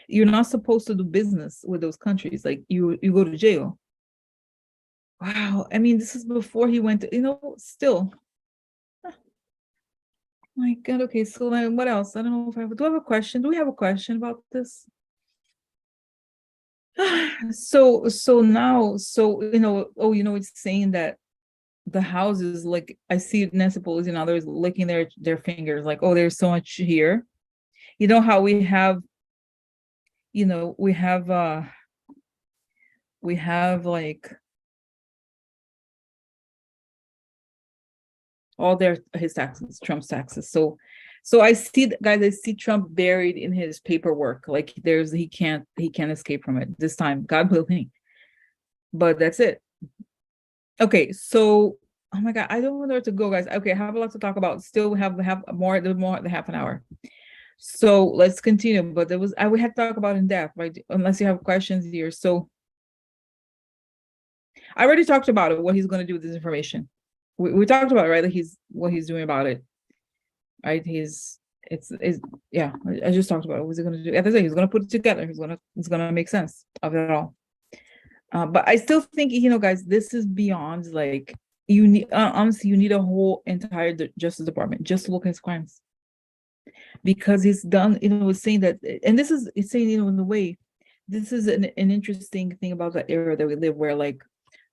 you're not supposed to do business with those countries. Like, you go to jail. Wow. I mean, this is before he went to, still. My God. Okay, so what else? I don't know if do I have a question? Do we have a question about this? So now, it's saying that the houses, like, I see Nancy Pelosi and others licking their fingers, like, oh, there's so much here. You know how we have like all his taxes, Trump's taxes. So I see, guys, I see Trump buried in his paperwork. Like, he can't escape from it this time, God willing. But that's it. Okay, so oh my God, I don't know where to go, guys. Okay, I have a lot to talk about. Still have more than half an hour. So let's continue. But we had to talk about in depth, right? Unless you have questions here. So I already talked about it, what he's going to do with this information. We talked about it, right? Like, what he's doing about it, right? Yeah. I just talked about it. What's he going to do? As I say, he's going to put it together. It's going to make sense of it all. But I still think, guys, this is beyond, like, you need, honestly, you need a whole entire Justice Department just to look at his crimes, because he's done, it's saying that, and it's saying, in a way, this is an interesting thing about the era that we live, where, like,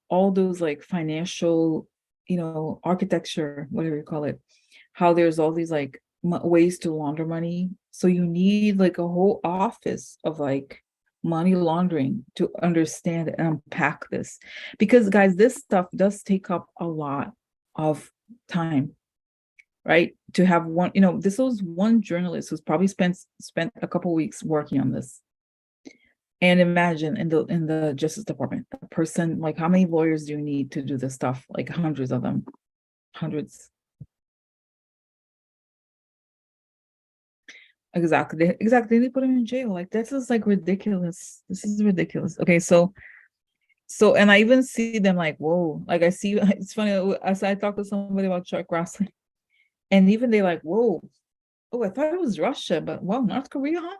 all those, like, financial, architecture, whatever you call it, how there's all these, like, ways to launder money. So you need, like, a whole office of, like, money laundering to understand and unpack this, because, guys, this stuff does take up a lot of time, right? To have one, this was one journalist who's probably spent a couple weeks working on this. And imagine in the Justice Department, a person, like, how many lawyers do you need to do this stuff? Like hundreds of them, hundreds. Exactly. They put him in jail. Like, this is like ridiculous. This is ridiculous. Okay, so and I even see them like, whoa. Like, I see, it's funny, as I talk to somebody about Chuck Grassley, and even they like, whoa, oh, I thought it was Russia, but wow, North Korea, huh?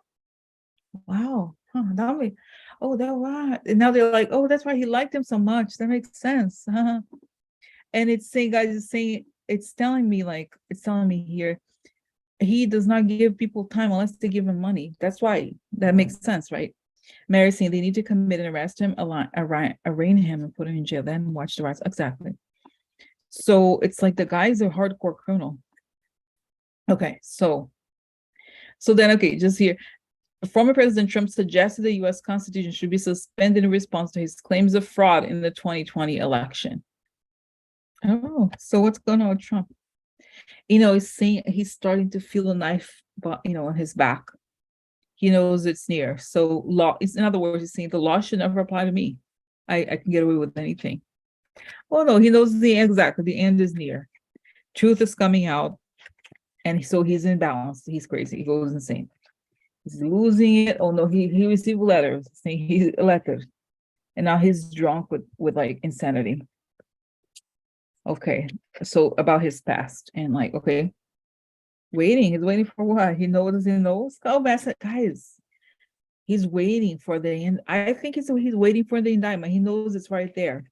Wow, huh? That way, oh, that right. And now they're like, oh, that's why he liked him so much. That makes sense. Huh? And it's saying, guys, it's telling me here, he does not give people time unless they give him money. That's why that makes sense, right? Mary saying they need to commit and arrest him, arraign him, and put him in jail, then watch the rest. Exactly. So it's like the guy's a hardcore criminal. Okay, so then, okay, just here. Former President Trump suggested the US Constitution should be suspended in response to his claims of fraud in the 2020 election. Oh, so what's going on with Trump? He's saying he's starting to feel a knife, but on his back. He knows it's near. So in other words, he's saying the law should never apply to me. I can get away with anything. Oh no, he knows the end is near. Truth is coming out. And so he's imbalanced. He's crazy. He goes insane. He's losing it. Oh no, he received letters saying he's elected. And now he's drunk with like insanity. Okay. So about his past and like, okay. He's waiting for what? He knows. Oh, guys. He's waiting for the end. I think he's waiting for the indictment. He knows it's right there.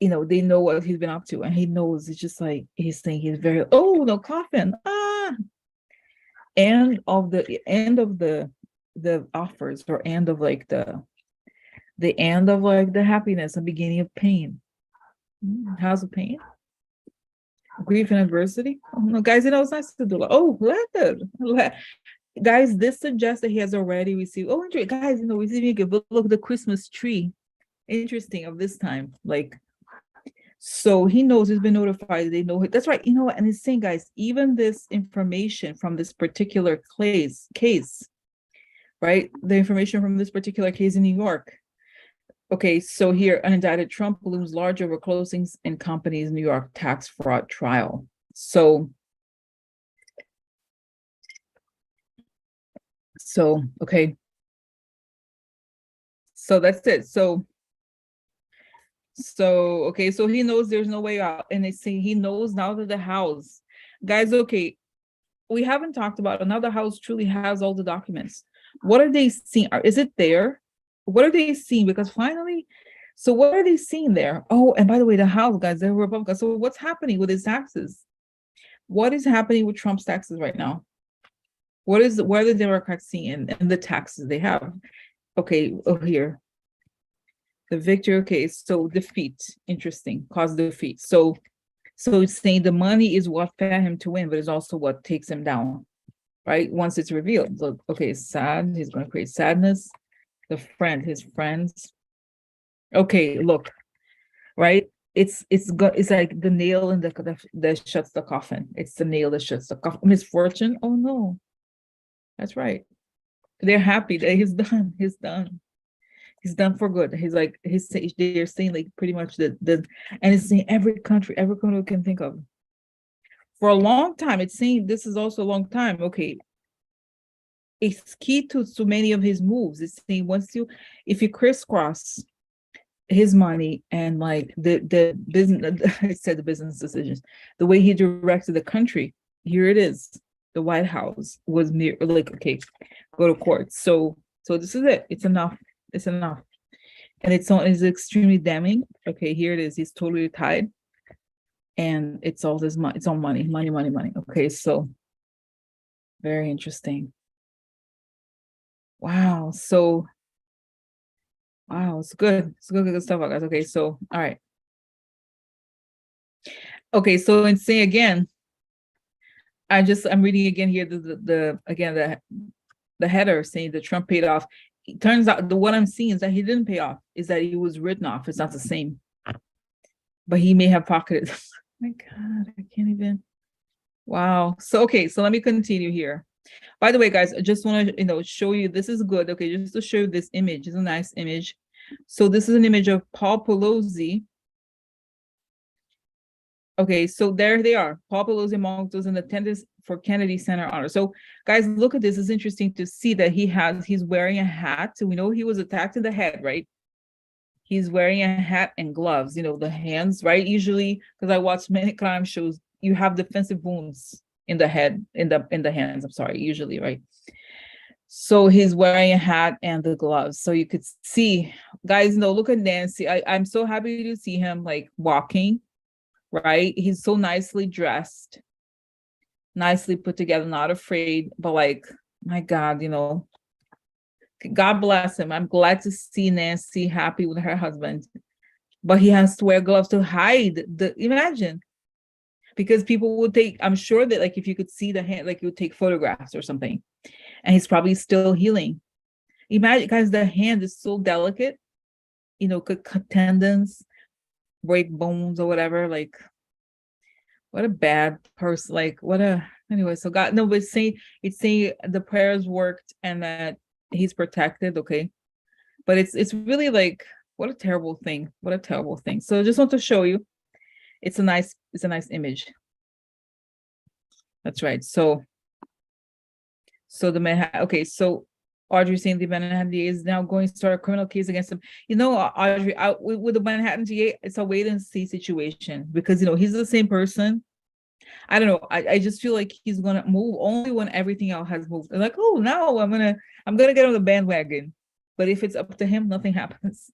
They know what he's been up to, and he knows it's just like he's saying he's very, oh no, coffin. End of the offers, or end of like the end of like the happiness and beginning of pain. How's the pain? Grief and adversity. Oh no, guys, it's nice to do. Guys, this suggests that he has already received. Oh, guys, receiving a look at the Christmas tree. Interesting of this time, like. So he knows, he's been notified. They know it. That's right. And it's saying, guys, even this information from this particular case, right? The information from this particular case in New York. Okay, so here, unindicted Trump looms large over closings in companies' New York tax fraud trial. So okay. So that's it. So okay, so he knows there's no way out, and they say he knows now that the House, guys, okay, we haven't talked about, now the House truly has all the documents. What are they seeing? Is it there? What are they seeing? Because finally, so what are they seeing there? Oh, and by the way, the House, guys, they're Republicans. So what's happening with his taxes? What is happening with Trump's taxes right now? Where are the Democrats seeing in the taxes they have? Okay, here. The victory, okay, so defeat, interesting, cause defeat. So it's saying the money is what fed him to win, but it's also what takes him down, right? Once it's revealed. So, okay, sad, he's going to create sadness. His friends. Okay, look, right? It's like the nail in that shuts the coffin. It's the nail that shuts the coffin. Misfortune, oh no. That's right. They're happy that he's done. He's done for good. They're saying like pretty much and it's saying every country we can think of. For a long time, it's saying this is also a long time. Okay. It's key to many of his moves. It's saying if you crisscross his money and like the business, I said the business decisions, the way he directed the country, here it is. The White House was like, okay, go to court. So this is it. It's enough. It's enough. And it's extremely damning. Okay, here it is. He's totally tied. And it's all this money. It's all money. Okay, so very interesting. Wow. So wow, it's good. It's good stuff, guys. Okay, so all right. Okay, so and say again. I'm reading again here the header saying that Trump paid off. It turns out what I'm seeing is that he didn't pay off, is that he was written off. It's not the same. but he may have pocketed. My God, I can't even. Wow. So okay, so let me continue here. By the way, guys, I just want to show you this is good. Okay, just to show you this image. It's a nice image. So this is an image of Paul Pelosi. Okay, so there they are. Paul Pelosi among those in attendance for Kennedy Center honor. So guys, look at this. It's interesting to see that he's wearing a hat. So we know he was attacked in the head, right? He's wearing a hat and gloves, the hands, right? Usually, because I watch many crime shows, you have defensive wounds in the head, in the hands, I'm sorry, usually, right? So he's wearing a hat and the gloves. So you could see, guys, look at Nancy. I'm so happy to see him like walking, right? He's so nicely dressed, nicely put together, not afraid, but like, my God, God bless him. I'm glad to see Nancy happy with her husband, but he has to wear gloves to hide imagine, because people would take, I'm sure that like if you could see the hand, like you would take photographs or something, and he's probably still healing. Imagine, guys, the hand is so delicate, could cut tendons, break bones or whatever. Like, what a bad person. Like, anyway, so God, no, but it's saying the prayers worked and that he's protected, okay? But it's really like, what a terrible thing. What a terrible thing. So I just want to show you. It's a nice image. That's right. So the Manhattan, okay, so Audrey saying the Manhattan DA is now going to start a criminal case against him. Audrey, with the Manhattan DA, it's a wait and see situation, because he's the same person. I don't know. I just feel like he's gonna move only when everything else has moved. Like, oh, now I'm gonna get on the bandwagon. But if it's up to him, nothing happens.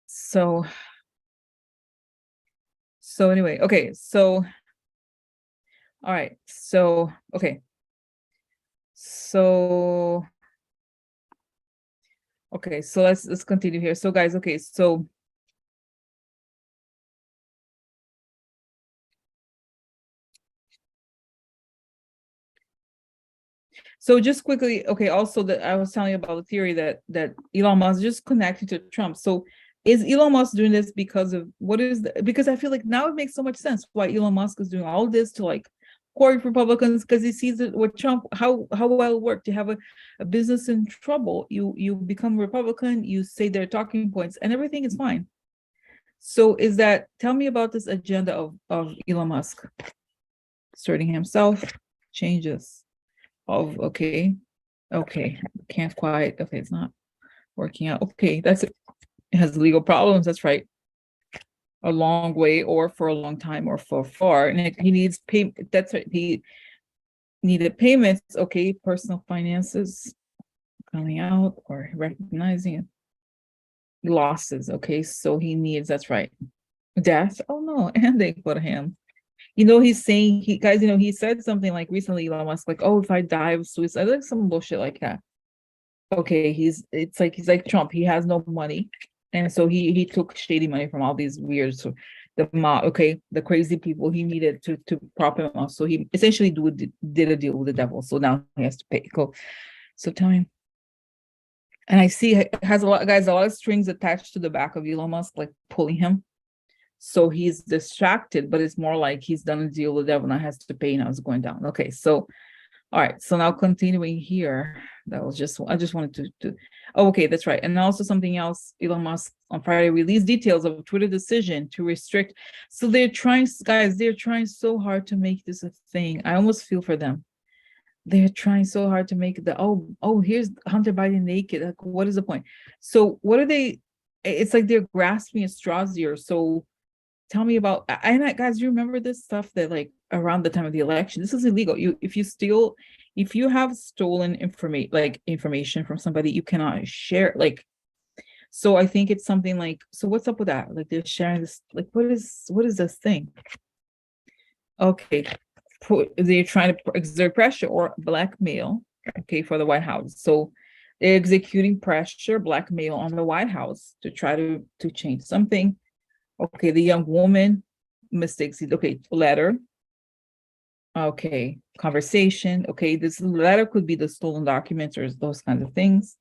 So anyway, okay. So all right. So okay. So okay. So let's continue here. So guys, okay. So just quickly, okay, also that I was telling you about the theory that Elon Musk just connected to Trump. So is Elon Musk doing this because of because I feel like now it makes so much sense why Elon Musk is doing all this to like court Republicans, because he sees it with Trump, how well it worked. You have a business in trouble, you become Republican, you say their talking points, and everything is fine. So tell me about this agenda of Elon Musk, asserting himself, changes. Okay, can't quite, okay, it's not working out. Okay, that's it. It has legal problems, that's right. A long way, or for a long time, or for far, and he needs pay. That's right, he needed payments. Okay, personal finances coming out or recognizing losses. Okay, so he needs, that's right, death. Oh no, and they put him. He's saying, he said something like recently, Elon Musk, like, oh, if I die of suicide, like some bullshit like that. Okay, he's like Trump. He has no money, and so he took shady money from all these weird, so the crazy people he needed to prop him up. So he essentially did a deal with the devil. So now he has to pay. Cool. So tell me. And I see it has a lot of strings attached to the back of Elon Musk, like pulling him. So he's distracted, but it's more like he's done a deal with the devil, now has to pay. Now it's going down. Okay, so all right, so now continuing here, I just wanted to oh, okay, that's right. And also something else, Elon Musk on Friday released details of Twitter decision to restrict. So they're trying so hard to make this a thing. I almost feel for them. They're trying so hard to make here's Hunter Biden naked. Like, what is the point? So what are they? It's like they're grasping at straws here. So tell me about, guys, you remember this stuff that like around the time of the election, this is illegal. If you have stolen information from somebody, you cannot share, like, so I think it's something like, so what's up with that? Like they're sharing this, like, what is this thing? Okay, they're trying to exert pressure or blackmail, okay, for the White House. So they're executing pressure, blackmail on the White House to try to change something. Okay, the young woman mistakes it. Okay, letter. Okay, conversation. Okay, this letter could be the stolen documents or those kinds of things.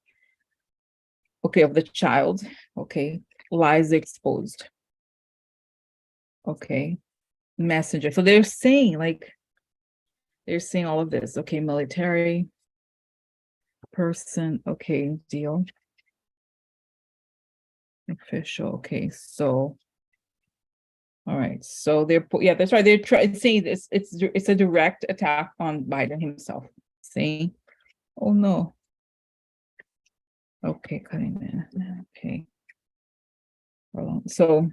Okay, of the child. Okay, Lies exposed. Okay. Messenger. So they're saying all of this. Okay, military person. Okay, deal. Official. Okay, so all right. So yeah, that's right. They're trying saying this. It's a direct attack on Biden himself. Saying, oh no. Okay, cutting in. Okay. Hold on. So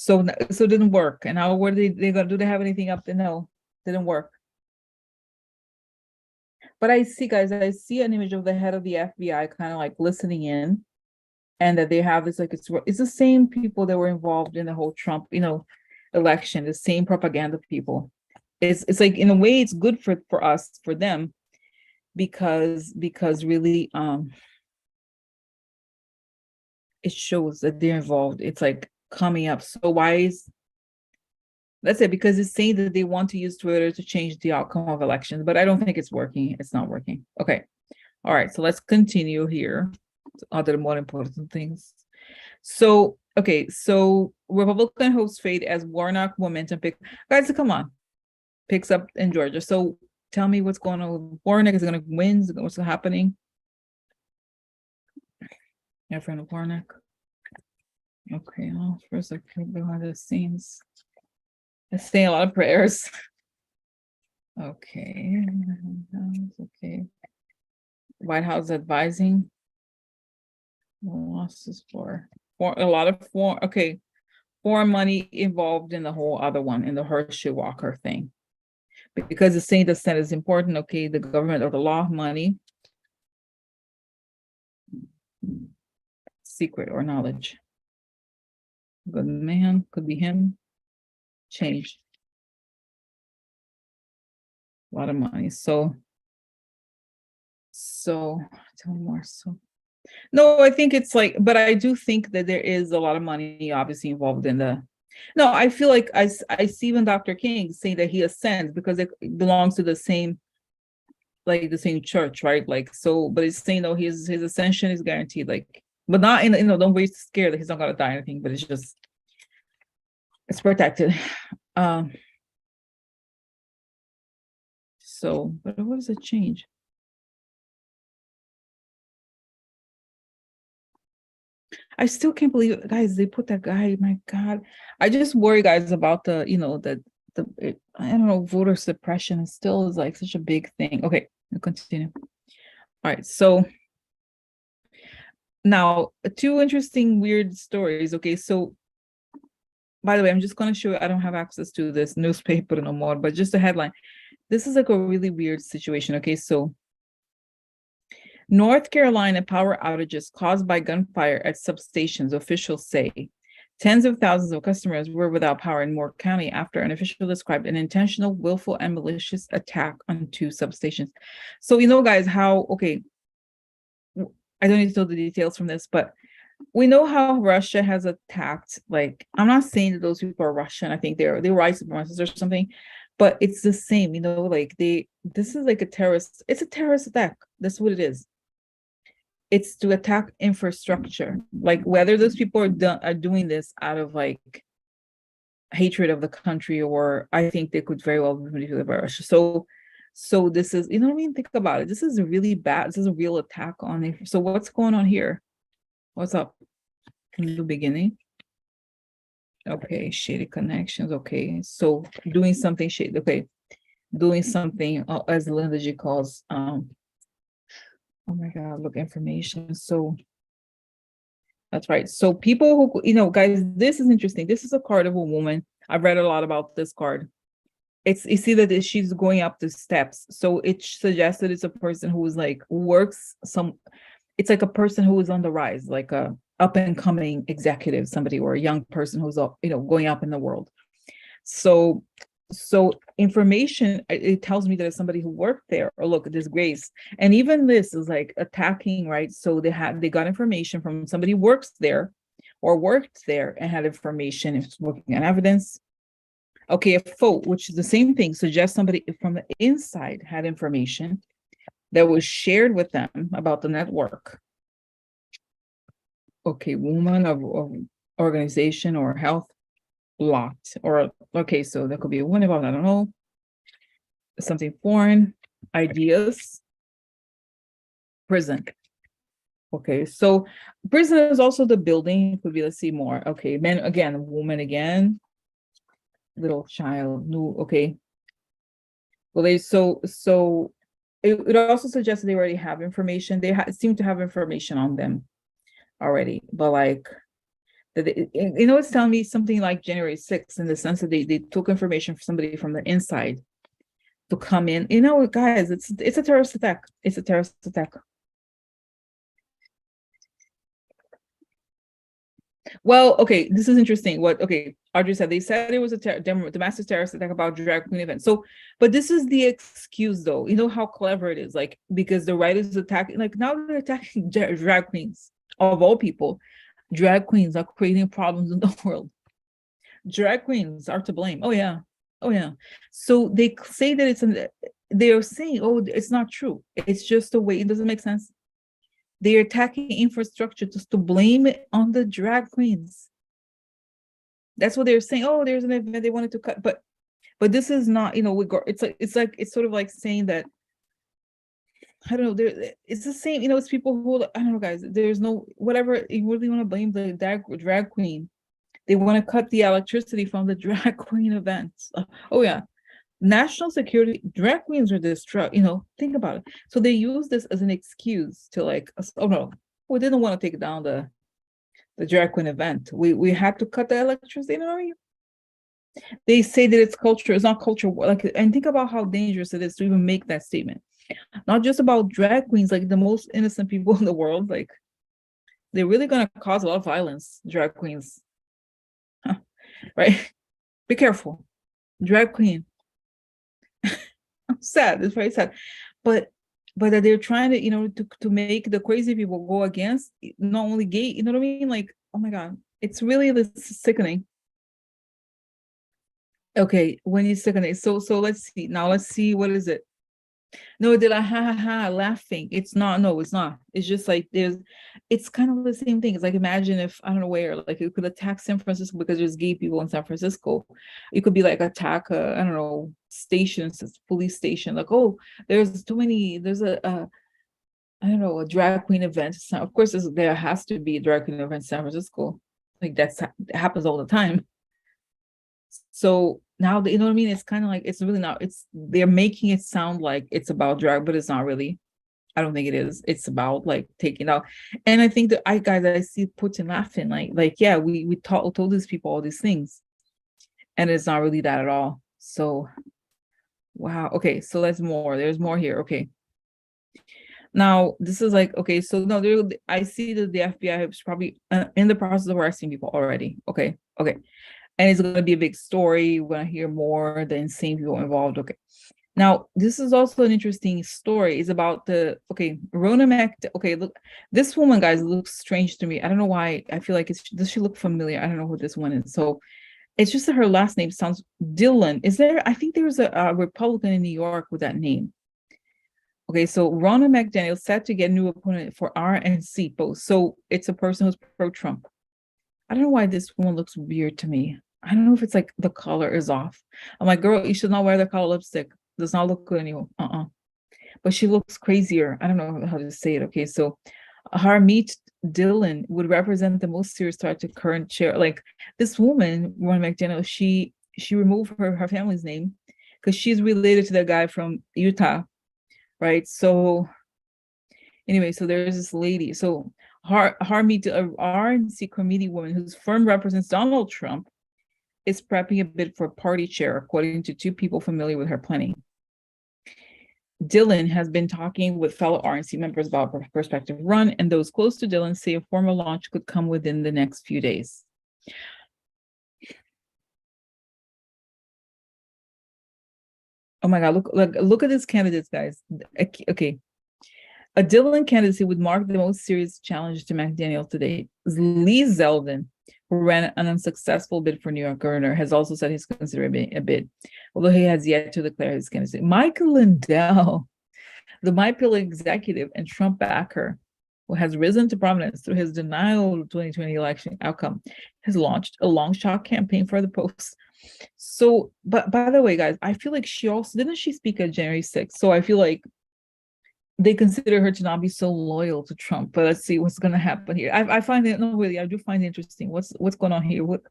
it didn't work. And now what are they gonna do? They have anything up to no? Didn't work. But I see, guys, I see an image of the head of the FBI kind of like listening in, and that they have this like it's the same people that were involved in the whole Trump, election, the same propaganda people. It's like in a way it's good for us, for them, because really it shows that they're involved. It's like coming up. So why is that's it, because it's saying that they want to use Twitter to change the outcome of elections, but I don't think it's working. It's not working. Okay. All right. So let's continue here. Other more important things. So, okay. So Republican hopes fade as Warnock momentum pick. Guys, come on. Picks up in Georgia. So tell me what's going on with Warnock. Is it going to win? What's happening? Yeah, friend of Warnock. Okay. Well, first, I can behind the scenes. Let's say a lot of prayers. Okay. Okay. White House advising. Losses for a lot of foreign money involved in the whole other one, in the Herschel Walker thing. Because it's saying the Senate is important. Okay, the government or the law, money, secret or knowledge. Good man, could be him. Change. A lot of money. So tell me more. So no, I think it's like, but I do think that there is a lot of money obviously involved in the. No, I feel like I see even Dr. King saying that he ascends because it belongs to the same church, right? Like, so, but it's saying though his ascension is guaranteed, like, but not in, don't be scared that he's not gonna die or anything, but it's protected. So, but what does it change? I still can't believe it, guys. They put that guy. My God, I just worry, guys, about the I don't know, voter suppression still is like such a big thing. Okay, we'll continue. All right, so now two interesting weird stories. Okay, so by the way, I'm just going to show you. I don't have access to this newspaper no more, but just a headline. This is like a really weird situation. Okay, so North Carolina power outages caused by gunfire at substations, officials say. Tens of thousands of customers were without power in Moore County after an official described an intentional, willful, and malicious attack on two substations. So, guys, okay, I don't need to tell the details from this, but we know how Russia has attacked. Like, I'm not saying that those people are Russian. I think they're white supremacists or something, but it's the same, like this is like it's a terrorist attack. That's what it is. It's to attack infrastructure. Like, whether those people are doing this out of like hatred of the country, or I think they could very well be manipulated by Russia. So this is, what I mean? Think about it. This is really bad. This is a real attack on it. So what's going on here? What's up? New beginning. Okay, shady connections. Okay, so doing something shady. Okay, doing something as Linda G calls. Oh my God! Look, information. So that's right. So people who, guys, this is interesting. This is a card of a woman. I've read a lot about this card. You see that she's going up the steps. So it suggests that it's a person who is like works it's like a person who is on the rise, like a up and coming executive, somebody, or a young person who's going up in the world. So information, it tells me that it's somebody who worked there. Or look at this Grace, and even this is like attacking, right? So they got information from somebody who works there or worked there and had information, it's working on evidence. Okay, a foe, which is the same thing, suggests somebody from the inside had information. that was shared with them about the network. Okay, woman of organization or health blocked. Or okay, so there could be a woman involved, I don't know, something foreign, ideas, prison. Okay, so prison is also the building. Could be, let's see more. Okay, men again, woman again, little child, new, okay. Well, it also suggests they already have information. They seem to have information on them already, but like it's telling me something like January 6th, in the sense that they took information from somebody from the inside to come in. Guys, it's a terrorist attack. It's a terrorist attack. Well, okay, this is interesting. Okay, Audrey said they said it was a domestic terrorist attack about drag queen event. So, but this is the excuse, though. You know how clever it is, like, because the right is attacking, like, now they're attacking drag queens of all people. Drag queens are creating problems in the world. Drag queens are to blame. Oh yeah, oh yeah. So they say that they're saying, oh, it's not true. It's just a way. It doesn't make sense. They're attacking infrastructure just to blame it on the drag queens. That's what they're saying. Oh, there's an event they wanted to cut, but this is not, it's sort of like saying that, I don't know, it's the same, it's people who, I don't know, guys, there's no, whatever, you really want to blame the drag queen. They want to cut the electricity from the drag queen events. Oh yeah. National security, drag queens are distraught, think about it. So they use this as an excuse to, like, oh no, we didn't want to take down the drag queen event. We had to cut the electricity. They say that it's culture. It's not culture. Like, and think about how dangerous it is to even make that statement. Not just about drag queens, like the most innocent people in the world. Like, they're really gonna cause a lot of violence. Drag queens, right? Be careful, drag queen. I'm sad. It's very sad, but that they're trying to to make the crazy people go against not only gay. You know what I mean? Like, oh my god, it's really sickening. Okay, when you sickening. So let's see. Now let's see, what is it? No, they're like ha ha ha laughing. It's not, no, it's not. It's just like it's kind of the same thing. It's like, imagine if, I don't know where, like, you could attack San Francisco because there's gay people in San Francisco. It could be like attack I don't know, stations, police station, like, oh, there's too many, there's I don't know, a drag queen event. Of course there has to be a drag queen event in San Francisco. Like, that happens all the time. So now, you know what I mean? It's kind of like, it's really not, they're making it sound like it's about drag, but it's not really. I don't think it is. It's about, like, taking out. And I think that I see Putin laughing, like, yeah, we told these people all these things, and it's not really that at all. So, wow. Okay, so there's more here. Okay. Now, this is like, okay, so no, I see that the FBI is probably in the process of arresting people already. Okay. And it's going to be a big story. We're going to hear more, the insane people involved. Okay. Now, this is also an interesting story. It's about Rona McDaniel. Okay, look, this woman, guys, looks strange to me. I don't know why. I feel like does she look familiar? I don't know who this one is. So it's just that her last name sounds Dillon. I think there's a Republican in New York with that name. Okay, so Rona McDaniel set to get a new opponent for RNC post. So it's a person who's pro-Trump. I don't know why this woman looks weird to me. I don't know if it's like the color is off. I'm like, girl, you should not wear the color lipstick. Does not look good anymore. But she looks crazier. I don't know how to say it. Okay, so Harmeet Dillon would represent the most serious threat to current chair. Like, this woman, Rona McDaniel, she removed her family's name because she's related to the guy from Utah, right? So anyway, so there's this lady. So Harmeet, an RNC committee woman whose firm represents Donald Trump, is prepping a bid for party chair, according to two people familiar with her planning. Dillon has been talking with fellow RNC members about a prospective run, and those close to Dillon say a formal launch could come within the next few days. Oh my God, look at these candidates, guys. Okay. A Dillon candidacy would mark the most serious challenge to McDaniel today. Lee Zeldin, who ran an unsuccessful bid for New York governor, has also said he's considering a bid, although he has yet to declare his candidacy. Michael Lindell, The My Pillow executive and Trump backer, who has risen to prominence through his denial of the 2020 election outcome, has launched a long shot campaign for the post. So, but by the way, guys, I feel like she also didn't she speak at January 6th? So I feel like they consider her to not be so loyal to Trump. But let's see what's going to happen here. I find it, no, really, I do find it interesting. What's going on here? What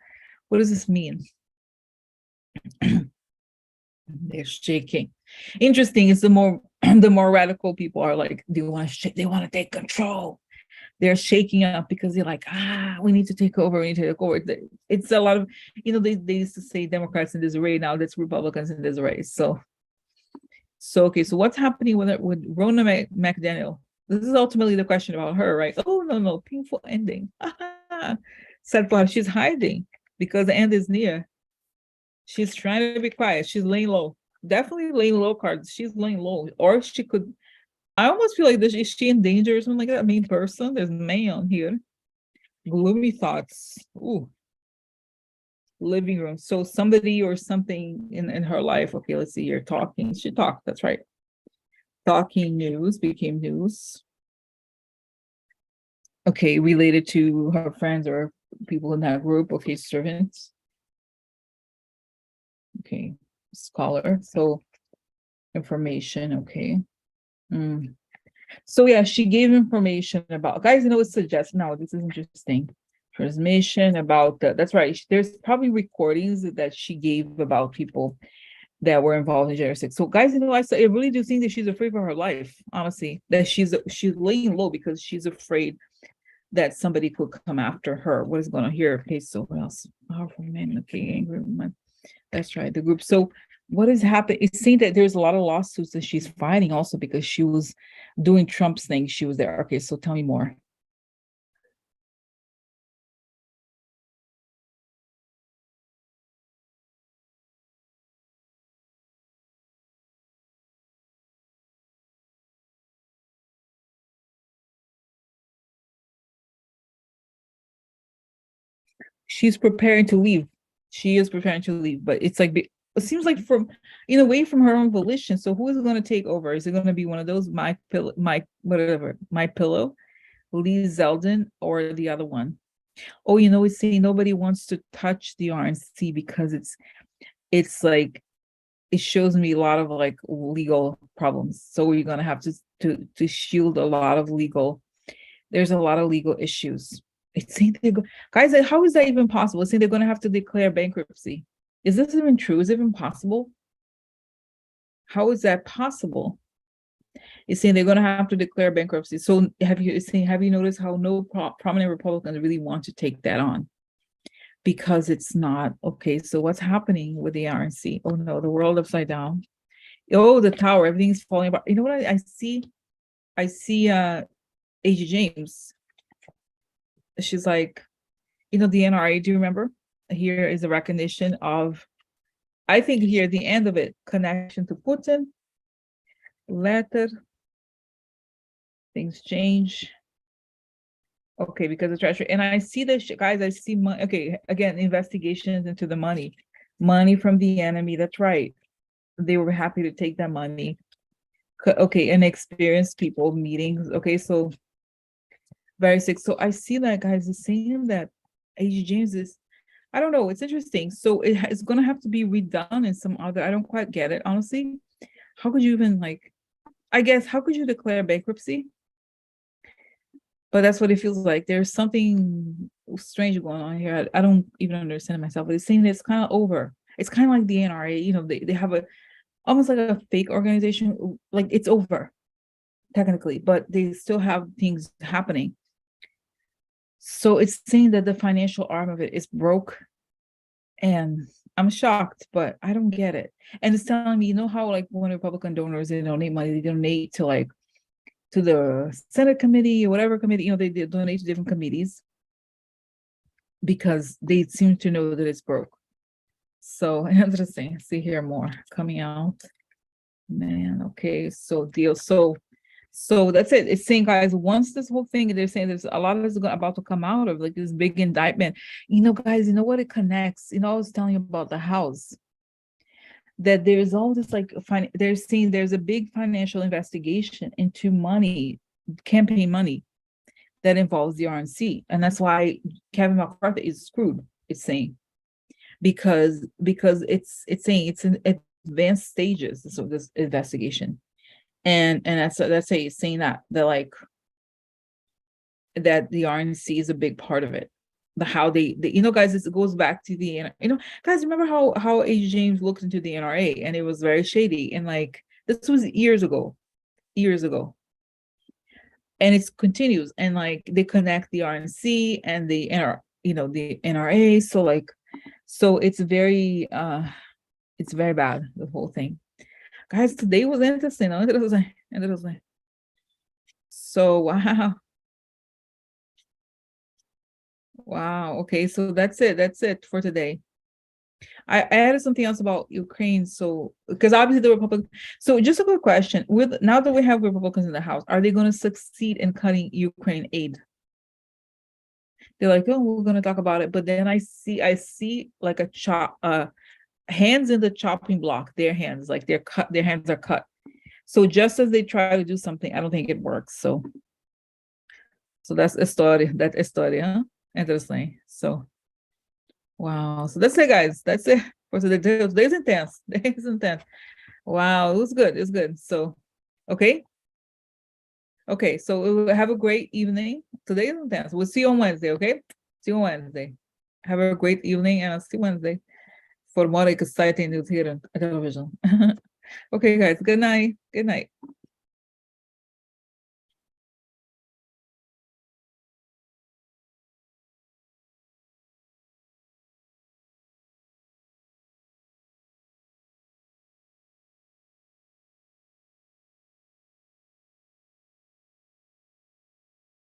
does this mean? They're shaking. Interesting is the more the more radical people are like, they want to shake, they want to take control. They're shaking up because they're like, we need to take over, we need to take over. It's a lot of, they used to say Democrats in disarray, now that's Republicans in disarray. So okay, so what's happening with Rona McDaniel? This is ultimately the question about her, right? Oh, no, painful ending. Sad part, she's hiding because the end is near. She's trying to be quiet. She's laying low. Definitely laying low cards. She's laying low. Or she could, I almost feel like this, is she in danger or something like that? Main person, there's man here. Gloomy thoughts. Ooh. Living room. So somebody or something in her life. Okay, let's see here. Talking. She talked. That's right. Talking news became news. Okay, related to her friends or people in that group. Okay, servants. Okay, scholar. So information. Okay. So yeah, she gave information about, guys, it suggests, now this is interesting. Transmission about that's right. There's probably recordings that she gave about people that were involved in January 6th. So guys, I really do think that she's afraid for her life, honestly, that she's laying low because she's afraid that somebody could come after her. What is going on here? Okay, so what else? Powerful man, okay, angry woman. That's right, the group. So what is happening? It seems that there's a lot of lawsuits that she's fighting also because she was doing Trump's thing. She was there. Okay, so tell me more. She's preparing to leave. She is preparing to leave, but it's like it seems like from in a way from her own volition. So who is going to take over? Is it going to be one of those My Pillow, Lee Zeldin, or the other one? Oh, it's saying nobody wants to touch the RNC because it's like it shows me a lot of like legal problems. So we're gonna have to shield a lot of legal. There's a lot of legal issues. It's saying guys, how is that even possible? It's saying they're gonna have to declare bankruptcy. Is this even true? Is it even possible? How is that possible? It's saying they're gonna have to declare bankruptcy. So have you noticed how no prominent Republicans really want to take that on? Because it's not okay. So what's happening with the RNC? Oh no, the world upside down. Oh, the tower, everything's falling apart. You know what I see? I see A.G. James. She's like, the NRA, do you remember? Here is a recognition of, I think here the end of it, connection to Putin, letter, things change. Okay, because of treasury. And I see this, guys, I see money. Okay, again, investigations into the money from the enemy. That's right. They were happy to take that money. Okay, and experienced people meetings. Okay, so very sick. So I see that, guys, is saying that A.G. James is, I don't know, it's interesting. So it's going to have to be redone in some other, I don't quite get it, honestly. How could you even I guess, how could you declare bankruptcy? But that's what it feels like. There's something strange going on here. I don't even understand it myself, but it's saying it's kind of over. It's kind of like the NRA, they have almost like a fake organization, like it's over technically, but they still have things happening. So it's saying that the financial arm of it is broke, and I'm shocked, but I don't get it. And it's telling me, how like when Republican donors, they donate money, they donate to the Senate committee or whatever committee, they donate to different committees because they seem to know that it's broke. So interesting. See here more coming out. Man, okay. So deal. So that's it. It's saying, guys, once this whole thing, they're saying there's a lot of this about to come out of like this big indictment. Guys, what it connects? I was telling you about the House. that there's all this like they're seeing there's a big financial investigation into money, campaign money that involves the RNC, and that's why Kevin McCarthy is screwed. It's saying because it's saying it's in advanced stages. So this investigation, and that's saying that they're like that the RNC is a big part of it. The how they guys, it goes back to the guys, remember how A. James looked into the NRA and it was very shady, and like this was years ago, and it continues, and like they connect the RNC and the the NRA, so it's very bad, the whole thing. Guys, today was interesting. Interesting. So wow. Wow. Okay, so that's it. That's it for today. I added something else about Ukraine. So because obviously the Republic. So just a quick question: with now that we have Republicans in the House, are they going to succeed in cutting Ukraine aid? They're like, oh, we're going to talk about it, but then I see like a hands in the chopping block. Their hands, like they're cut. Their hands are cut. So just as they try to do something, I don't think it works. So that's a story. That's a story, huh? Interesting. So. Wow. So that's it, guys. That's it for today. Today's intense. Today's intense. Wow. It was good. It's good. So, okay. Okay. So we'll have a great evening. Today is intense. We'll see you on Wednesday. Okay. See you on Wednesday. Have a great evening, and I'll see you Wednesday for more exciting news here on television. Okay, guys. Good night. Good night.